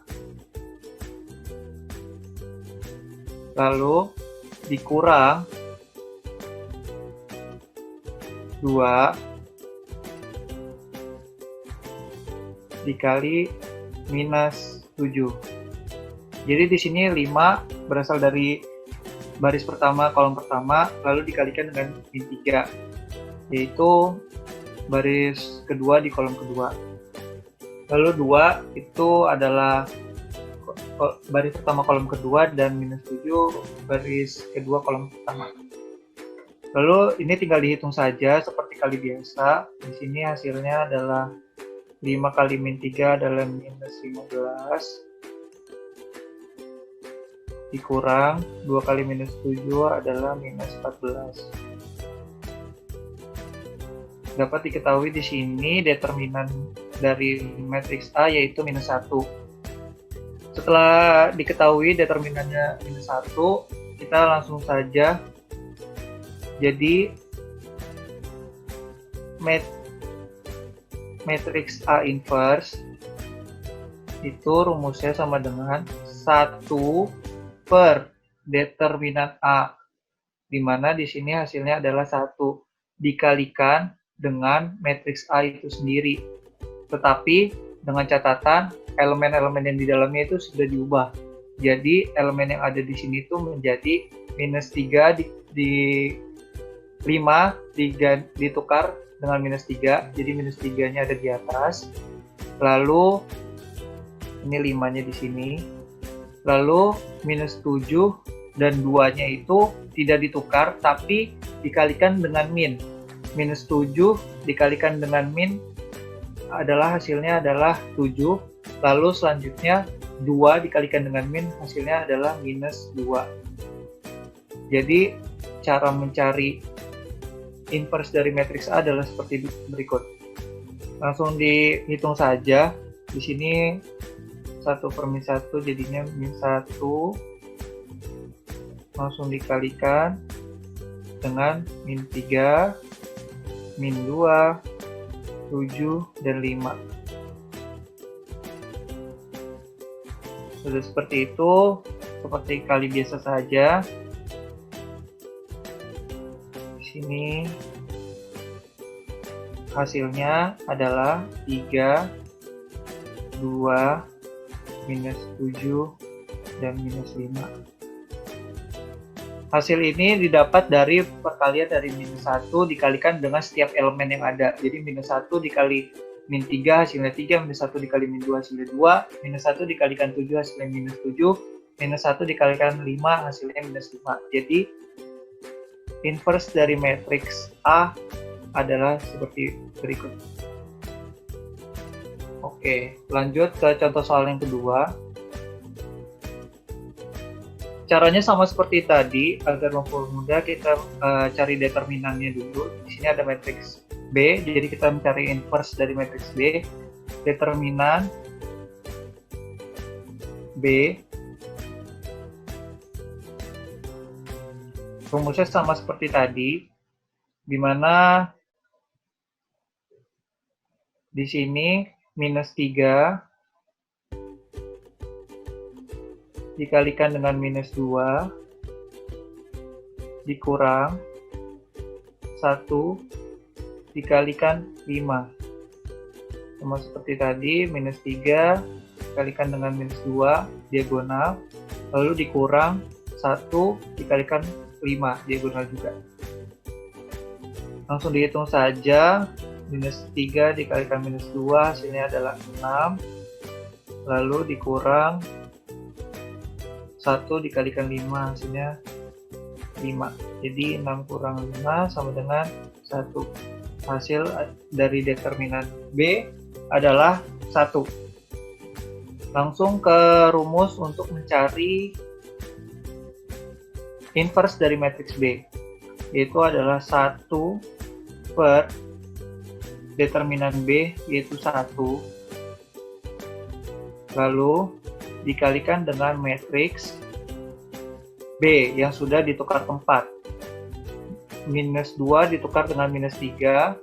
lalu dikurang 2 dikali minus 7. Jadi di sini 5 berasal dari baris pertama, kolom pertama, lalu dikalikan dengan min 3, yaitu baris kedua di kolom kedua. Lalu 2 itu adalah baris pertama kolom kedua dan minus 7 baris kedua kolom pertama. Lalu ini tinggal dihitung saja seperti kali biasa. Di sini hasilnya adalah 5 kali min 3 adalah minus 15 dikurang 2 kali minus 7 adalah minus 14. Dapat diketahui di sini determinan dari matriks A yaitu minus 1. Setelah diketahui determinannya minus 1, kita langsung saja Jadi matriks A inverse itu rumusnya sama dengan 1 per determinan A, di mana di sini hasilnya adalah 1 dikalikan dengan matriks A itu sendiri. Tetapi dengan catatan elemen-elemen yang di dalamnya itu sudah diubah. Jadi elemen yang ada di sini itu menjadi minus 3 di 5 ditukar dengan minus 3, jadi minus 3-nya ada di atas. Lalu ini 5-nya di sini. Lalu minus 7 dan 2-nya itu tidak ditukar tapi dikalikan dengan min. Minus 7 dikalikan dengan min adalah hasilnya adalah 7. Lalu selanjutnya 2 dikalikan dengan min hasilnya adalah minus 2. Jadi cara mencari inverse dari matriks A adalah seperti berikut. Langsung dihitung saja. Di sini 1 per min 1 jadinya min 1. Langsung dikalikan dengan min 3, min 2, 7, dan 5. Sudah seperti itu, seperti kali biasa saja. Di sini hasilnya adalah 3, 2, minus 7, dan minus 5. Hasil ini didapat dari perkalian dari minus 1 dikalikan dengan setiap elemen yang ada. Jadi minus 1 dikali min 3 hasilnya 3, minus 1 dikali min 2 hasilnya 2, minus 1 dikalikan 7 hasilnya minus 7, minus 1 dikalikan 5 hasilnya minus 5. Jadi inverse dari matriks A adalah seperti berikut. Oke, lanjut ke contoh soal yang kedua. Caranya sama seperti tadi, agar mempermudah kita cari determinannya dulu. Di sini ada matriks B, jadi kita mencari inverse dari matriks B. Determinan B, rumusnya sama seperti tadi, di mana di sini minus 3 dikalikan dengan minus 2 dikurang 1 dikalikan 5. Sama seperti tadi, minus 3 dikalikan dengan minus 2 diagonal, lalu dikurang 1 dikalikan 5 diagonal juga. Langsung dihitung saja, minus 3 dikalikan minus 2 hasilnya adalah 6, lalu dikurang 1 dikalikan 5 hasilnya 5. Jadi 6 kurang 5 sama dengan 1. Hasil dari determinan B adalah 1. Langsung ke rumus untuk mencari inverse dari matriks B, yaitu adalah 1 per determinan B, yaitu 1, lalu dikalikan dengan matriks B yang sudah ditukar tempat. Minus 2 ditukar dengan minus 3,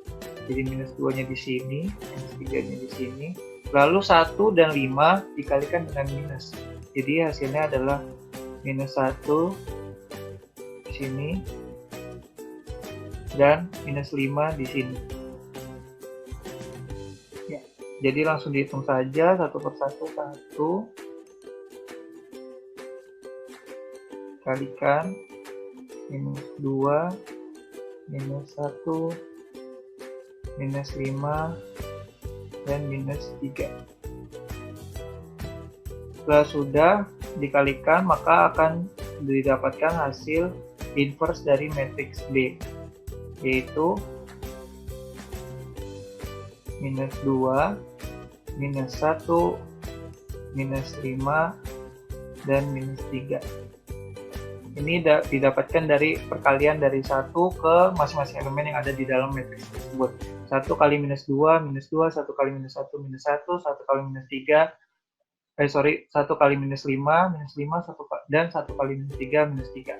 jadi minus 2-nya di sini, minus 3-nya di sini. Lalu 1 dan 5 dikalikan dengan minus. Jadi hasilnya adalah minus 1 di sini dan minus 5 di sini. Ya, jadi langsung dihitung saja 1 per 1, 1 kalikan minus 2 minus 1 minus 5 dan minus 3. Setelah sudah dikalikan, maka akan didapatkan hasil inverse dari matriks B, yaitu minus 2 minus 1 minus 5 dan minus 3. Ini didapatkan dari perkalian dari 1 ke masing-masing elemen yang ada di dalam matriks tersebut. 1 kali minus 2, 1 kali minus 1, minus 1, 1 kali minus 3, 1 kali minus 5, 1, dan 1 kali minus 3, minus 3.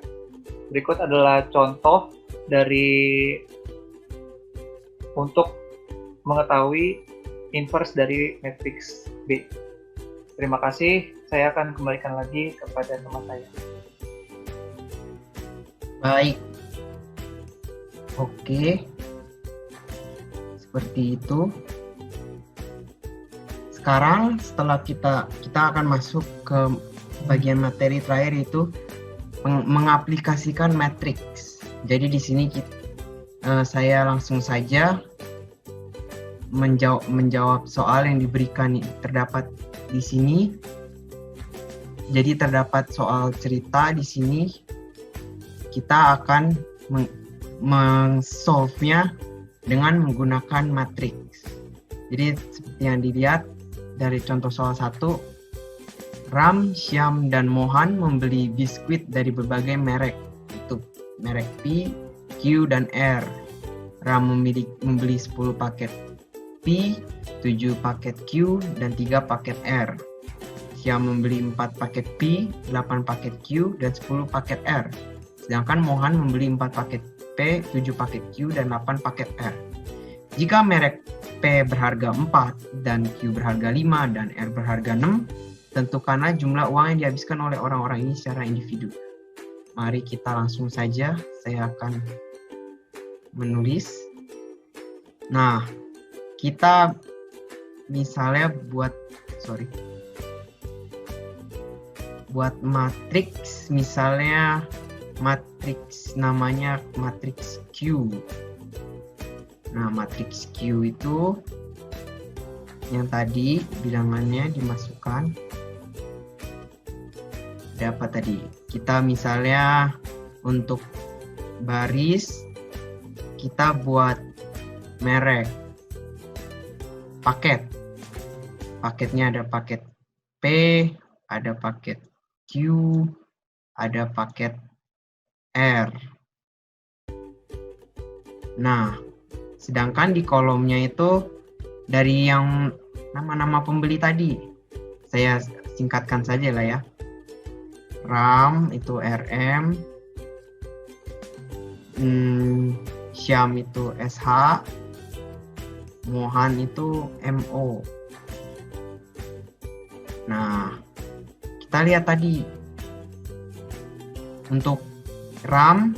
Berikut adalah contoh untuk mengetahui inverse dari matriks B. Terima kasih, saya akan kembalikan lagi kepada teman saya. Baik. Oke. Seperti itu. Sekarang setelah kita akan masuk ke bagian materi terakhir, yaitu mengaplikasikan matriks. Jadi di sini saya langsung saja menjawab soal yang diberikan terdapat di sini. Jadi terdapat soal cerita di sini. Kita akan meng-solve-nya dengan menggunakan matriks. Jadi seperti yang dilihat dari contoh soal 1, Ram, Syam, dan Mohan membeli biskuit dari berbagai merek. Itu merek P, Q, dan R. Ram membeli 10 paket P, 7 paket Q, dan 3 paket R. Syam membeli 4 paket P, 8 paket Q, dan 10 paket R. Sedangkan Mohan membeli 4 paket P, 7 paket Q, dan 8 paket R. Jika merek P berharga 4 dan Q berharga 5 dan R berharga 6, tentukanlah jumlah uang yang dihabiskan oleh orang-orang ini secara individu. Mari kita langsung saja, saya akan menulis. Nah, kita misalnya buat matriks, misalnya matriks namanya matriks Q. Nah, matriks Q itu yang tadi bilangannya dimasukkan. Dapat tadi. Kita misalnya untuk baris kita buat merek paket. Paketnya ada paket P, ada paket Q, ada paket R. Nah, sedangkan di kolomnya itu dari yang nama-nama pembeli tadi, saya singkatkan saja lah ya. Ram itu RM, Syam itu SH, Mohan itu MO. Nah, kita lihat tadi untuk Ram,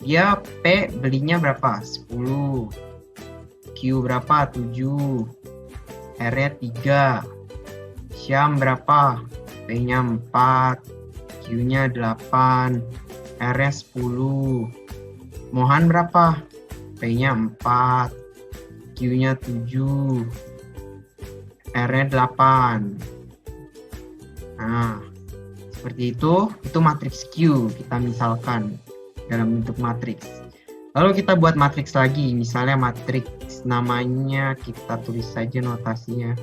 dia P belinya berapa? 10. Q berapa? 7. R-nya 3. Syam berapa? P-nya 4. Q-nya 8. R-nya 10. Mohan berapa? P-nya 4. Q-nya 7. R-nya 8. Nah, seperti itu matriks Q kita misalkan dalam bentuk matriks. Lalu kita buat matriks lagi, misalnya matriks namanya kita tulis saja notasinya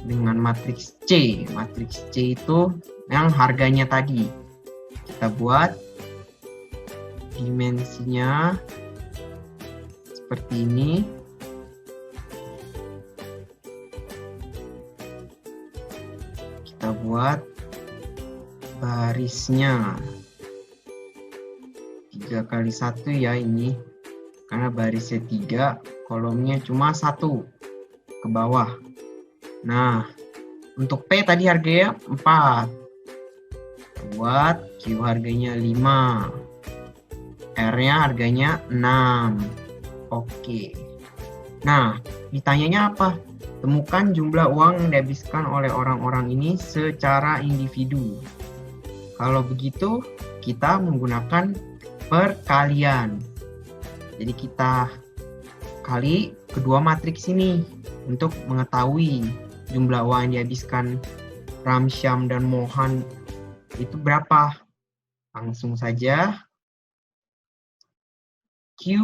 dengan matriks C. Matriks C itu yang harganya tadi. Kita buat dimensinya seperti ini. Kita buat barisnya 3 kali 1 ya ini, karena barisnya 3, kolomnya cuma 1 ke bawah. Nah, untuk P tadi harganya 4, buat Q harganya 5, R-nya harganya 6. Oke. Nah, ditanyanya apa? Temukan jumlah uang yang dihabiskan oleh orang-orang ini secara individu. Kalau begitu, kita menggunakan perkalian. Jadi kita kali kedua matriks ini untuk mengetahui jumlah uang yang dihabiskan Ram, Syam, dan Mohan itu berapa. Langsung saja Q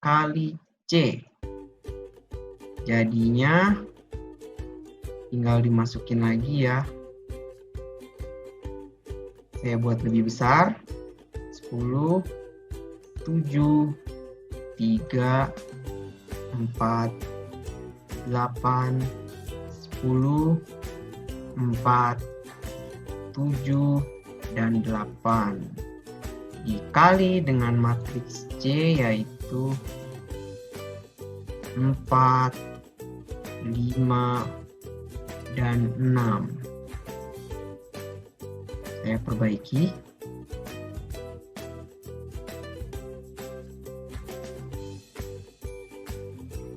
kali C. Jadinya tinggal dimasukin lagi ya. Saya buat lebih besar. 10, 7, 3, 4, 8, 10, 4, 7, dan 8. dikali dengan matriks C, yaitu 4, 5, dan 6. Saya perbaiki.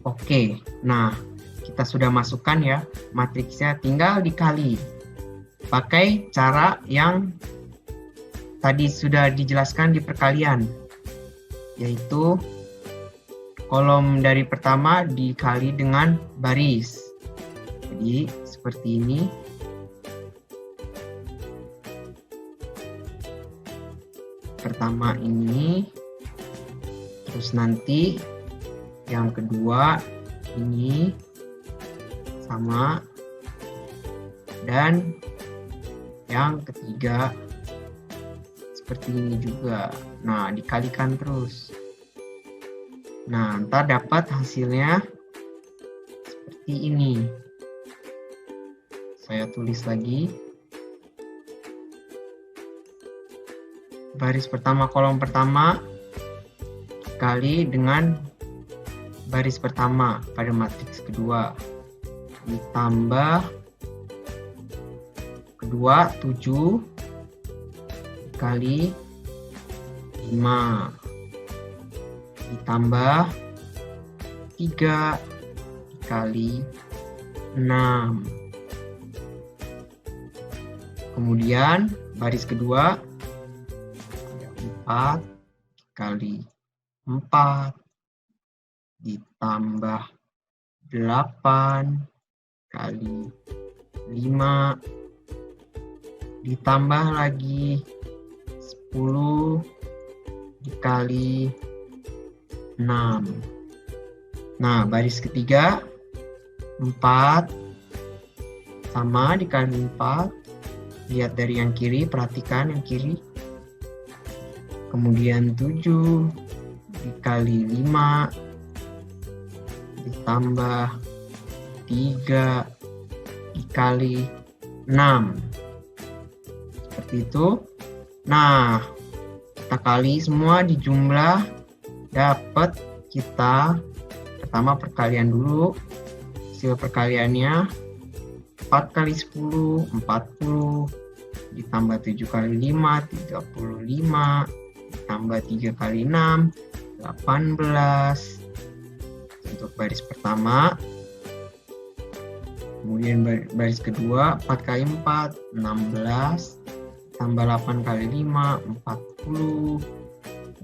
Oke, nah kita sudah masukkan ya matriksnya, tinggal dikali pakai cara yang tadi sudah dijelaskan di perkalian, yaitu kolom dari pertama dikali dengan baris. Jadi seperti ini. Pertama ini, terus nanti yang kedua ini sama, dan yang ketiga seperti ini juga. Nah, dikalikan terus. Nah, ntar dapat hasilnya seperti ini. Saya tulis lagi. Baris pertama, kolom pertama dikali dengan baris pertama pada matriks kedua, ditambah kedua 7 dikali 5, ditambah 3 dikali 6. Kemudian baris kedua 4 dikali 4 ditambah 8 kali 5 ditambah lagi 10 dikali 6. Nah, baris ketiga 4 sama dikali 4. Lihat dari yang kiri, perhatikan yang kiri. Kemudian 7 dikali 5 ditambah 3 dikali 6. Seperti itu. Nah, kita kali semua dijumlah, dapat kita pertama perkalian dulu. Hasil perkaliannya 4 kali 10, 40, ditambah 7 kali 5, 35, ditambah 3 kali 6, 18. Untuk baris pertama. Kemudian baris kedua 4 kali 4, 16, tambah 8 kali 5, 40,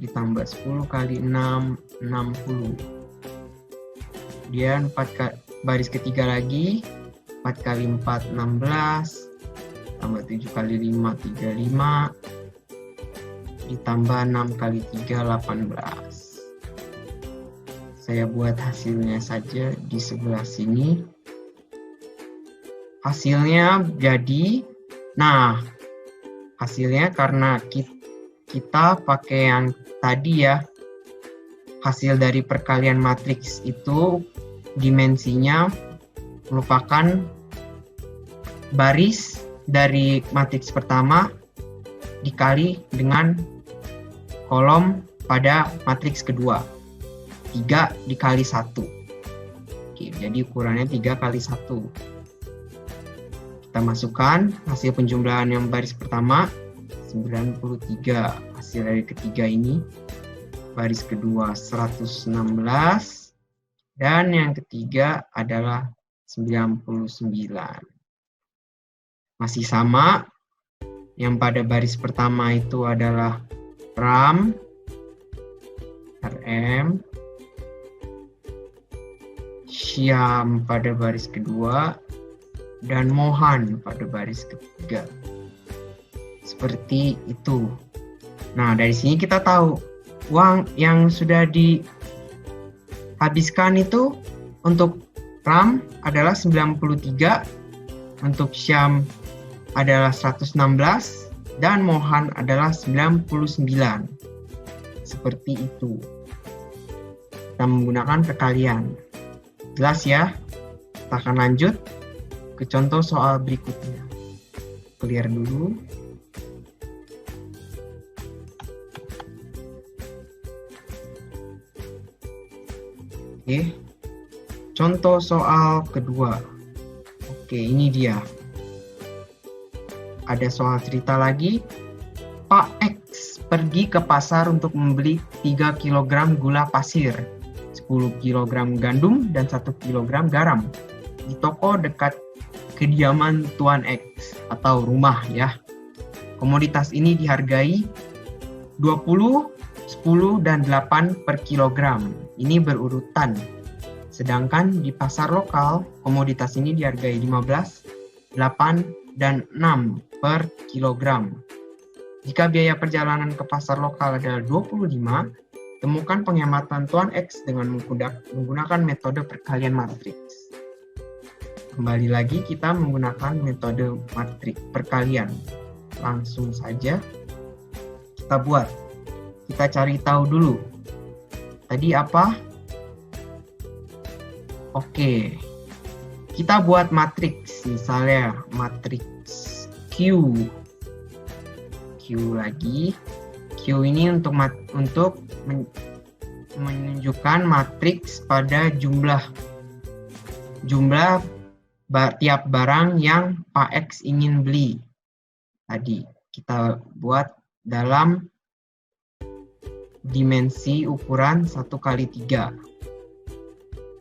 ditambah 10 kali 6, 60. Kemudian baris ketiga lagi 4 kali 4, 16, tambah 7 kali 5, 35, ditambah 6 kali 3, 18. Saya buat hasilnya saja di sebelah sini. Hasilnya jadi, nah hasilnya karena kita pakai yang tadi ya, hasil dari perkalian matriks itu dimensinya merupakan baris dari matriks pertama dikali dengan kolom pada matriks kedua. 3 dikali 1. Oke, jadi ukurannya 3 kali 1. Kita masukkan hasil penjumlahan yang baris pertama 93. Hasil dari ketiga ini. Baris kedua 116. Dan yang ketiga adalah 99. Masih sama. Yang pada baris pertama itu adalah RAM, RM, Syam pada baris kedua, dan Mohan pada baris ketiga. Seperti itu. Nah, dari sini kita tahu uang yang sudah dihabiskan itu untuk RAM adalah 93, untuk Syam adalah 116, dan Mohan adalah 99. Seperti itu. Kita menggunakan perkalian. Jelas ya? Kita akan lanjut ke contoh soal berikutnya. Clear dulu. Oke. Contoh soal kedua. Oke, ini dia. Ada soal cerita lagi. Pak X pergi ke pasar untuk membeli 3 kg gula pasir, 10 kg gandum, dan 1 kg garam di toko dekat kediaman Tuan X atau rumah ya. Komoditas ini dihargai 20, 10, dan 8 per kilogram. Ini berurutan. Sedangkan di pasar lokal, komoditas ini dihargai 15, 8, dan 6 per kilogram. Jika biaya perjalanan ke pasar lokal adalah 25, temukan penghematan Tuan X dengan menggunakan metode perkalian matriks. Kembali lagi kita menggunakan metode matriks perkalian. Langsung saja kita buat. Kita cari tahu dulu. Tadi apa? Oke. Kita buat matriks, misalnya matriks Q. Q lagi. Q ini untuk menunjukkan matriks pada jumlah tiap barang yang Pak X ingin beli. Tadi kita buat dalam dimensi ukuran 1x3.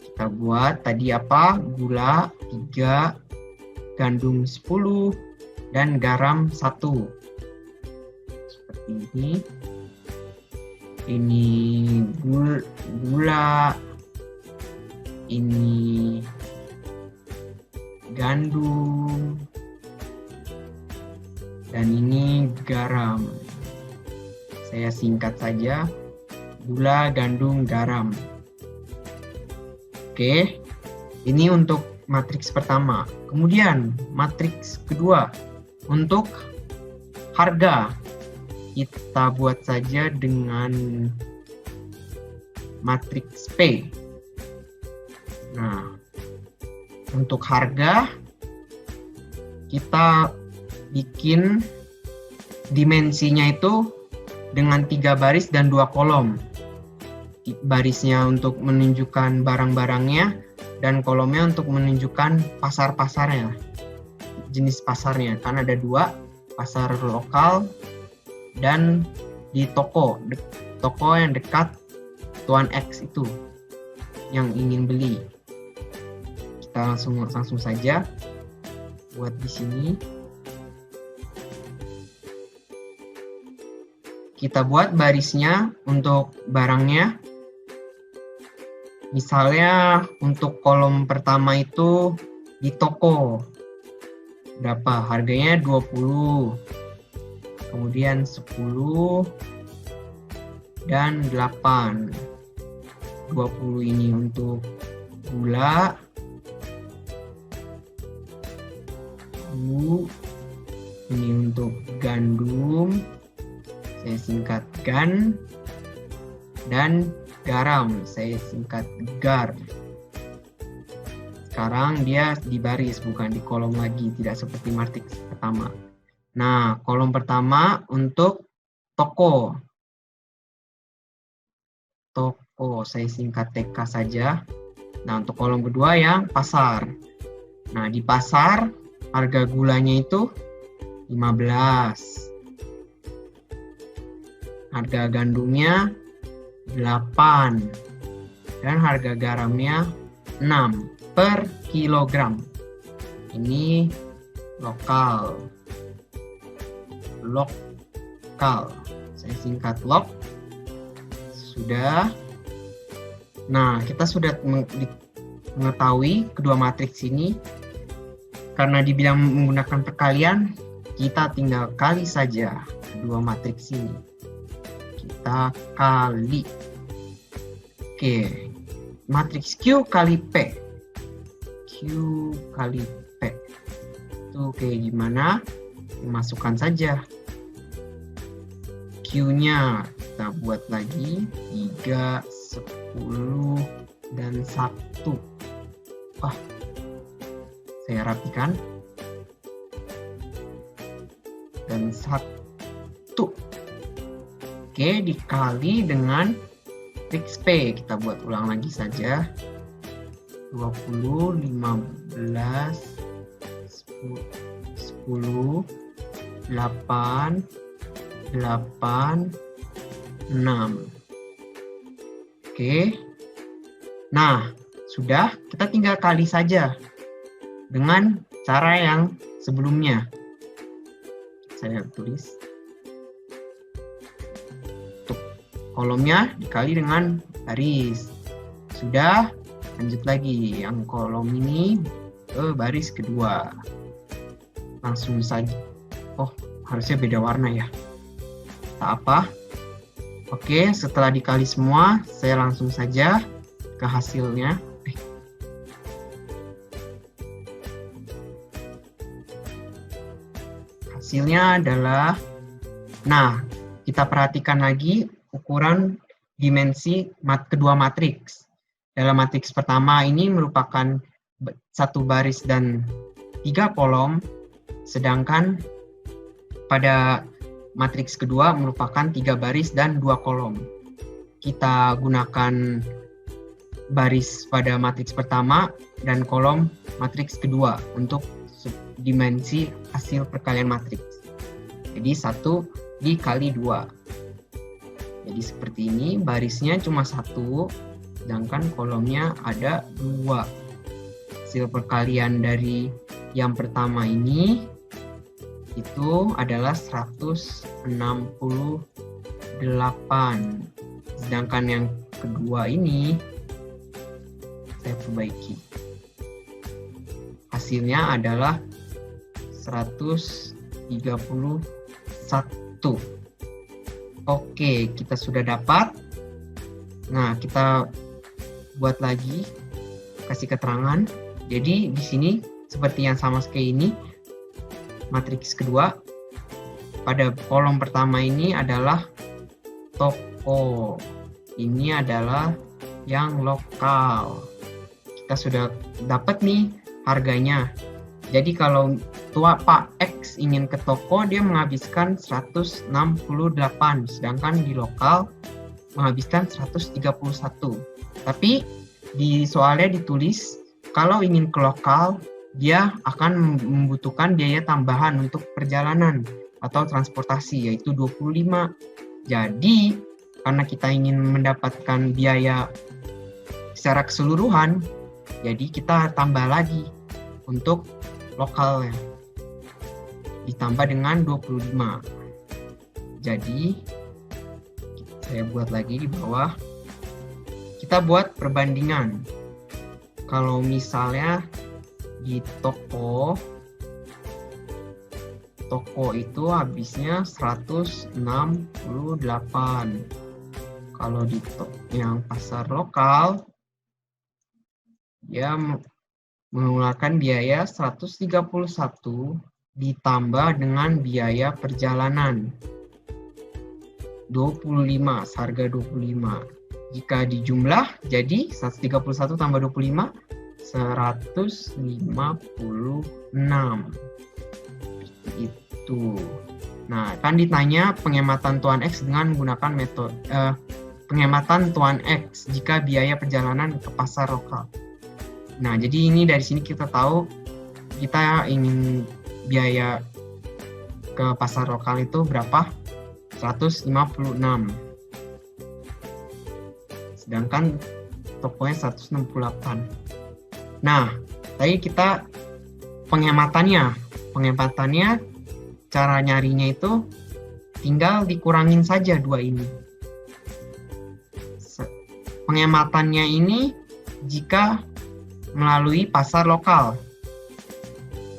Kita buat tadi apa? Gula 3, gandum 10, dan garam 1. Seperti ini. Ini gula, ini gandum, dan ini garam. Saya singkat saja, gula, gandum, garam. Oke, ini untuk matriks pertama. Kemudian matriks kedua, untuk harga. Kita buat saja dengan matriks P. Nah, untuk harga, kita bikin dimensinya itu dengan 3 baris dan 2 kolom. Barisnya untuk menunjukkan barang-barangnya dan kolomnya untuk menunjukkan pasar-pasarnya, jenis pasarnya. Kan ada 2, pasar lokal dan di toko yang dekat Tuan X itu yang ingin beli. Kita langsung saja buat di sini. Kita buat barisnya untuk barangnya. Misalnya untuk kolom pertama itu di toko. Berapa? Harganya 20. Kemudian 10 dan 8. 20 ini untuk gula. Ini untuk gandum. Saya singkat gan, dan garam saya singkat gar. Sekarang dia di baris, bukan di kolom lagi, tidak seperti matriks pertama. Nah, kolom pertama untuk toko. Toko saya singkat TK saja. Nah, untuk kolom kedua yang pasar. Nah, di pasar harga gulanya itu 15. Harga gandumnya 8 dan harga garamnya 6 per kilogram. Ini lokal. Saya singkat log. Sudah. Nah, kita sudah mengetahui kedua matriks ini. Karena dibilang menggunakan perkalian, kita tinggal kali saja kedua matriks ini. Kita kali. Oke. Matriks Q kali P. Q kali P. Itu kayak gimana? Masukkan saja. Q-nya kita buat lagi 3, 10, dan 1. Wah. Saya rapikan. Dan 1. Oke, dikali dengan matriks P. Kita buat ulang lagi saja. 20, 15, 10, 8, 8, 6. Oke. Nah, sudah, kita tinggal kali saja dengan cara yang sebelumnya. Saya tulis. Tuh, kolomnya dikali dengan baris. Sudah, lanjut lagi. Yang kolom ini ke baris kedua. Langsung saja. Oh, harusnya beda warna ya. Tak apa. Oke, setelah dikali semua, saya langsung saja ke hasilnya. Hasilnya adalah, nah, kita perhatikan lagi ukuran dimensi kedua matriks. Dalam matriks pertama ini merupakan satu baris dan 3 kolom, sedangkan pada matriks kedua merupakan 3 baris dan 2 kolom. Kita gunakan baris pada matriks pertama dan kolom matriks kedua untuk dimensi hasil perkalian matriks. Jadi 1 dikali 2. Jadi seperti ini, barisnya cuma 1, sedangkan kolomnya ada 2. Hasil perkalian dari yang pertama ini itu adalah 168. Sedangkan yang kedua ini saya perbaiki. Hasilnya adalah 131. Oke, kita sudah dapat. Nah, kita buat lagi, kasih keterangan. Jadi di sini seperti yang sama kayak ini, matriks kedua pada kolom pertama ini adalah toko. Ini adalah yang lokal. Kita sudah dapat nih harganya. Jadi kalau Pak X ingin ke toko, dia menghabiskan 168, sedangkan di lokal menghabiskan 131. Tapi di soalnya ditulis kalau ingin ke lokal, dia akan membutuhkan biaya tambahan untuk perjalanan atau transportasi, yaitu 25. Jadi, karena kita ingin mendapatkan biaya secara keseluruhan, jadi kita tambah lagi untuk lokalnya. Ditambah dengan 25. Jadi, saya buat lagi di bawah. Kita buat perbandingan. Kalau misalnya di toko itu habisnya 168. Kalau di yang pasar lokal dia mengeluarkan biaya 131 ditambah dengan biaya perjalanan 25, harga 25. Jika dijumlah jadi 131 tambah 25 156. Itu. Nah, kan ditanya penghematan Tuan X dengan menggunakan metode penghematan Tuan X jika biaya perjalanan ke pasar lokal. Nah, jadi ini dari sini kita tahu kita ingin biaya ke pasar lokal itu berapa? 156. Sedangkan tokonya 168. Nah, tadi kita penghematannya cara nyarinya itu tinggal dikurangin saja 2 ini. Penghematannya ini jika melalui pasar lokal.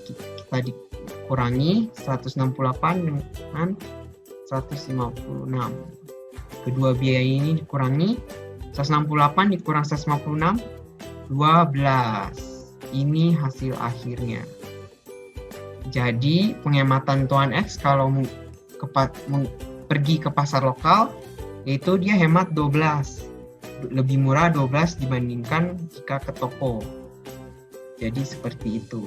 Kita dikurangi 168 dengan 156. Kedua biaya ini dikurangi 168 dikurang 156, 12. Ini hasil akhirnya. Jadi penghematan Tuan X kalau pergi ke pasar lokal, yaitu dia hemat 12. Lebih murah 12 dibandingkan jika ke toko. Jadi seperti itu.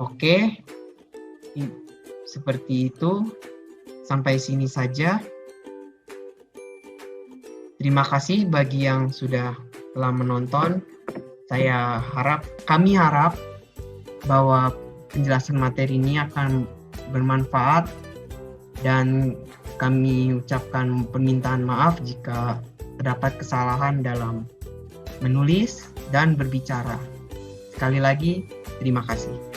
Oke, seperti itu. Sampai sini saja. Terima kasih bagi yang sudah telah menonton. Kami harap bahwa penjelasan materi ini akan bermanfaat, dan kami ucapkan permintaan maaf jika terdapat kesalahan dalam menulis dan berbicara. Sekali lagi, terima kasih.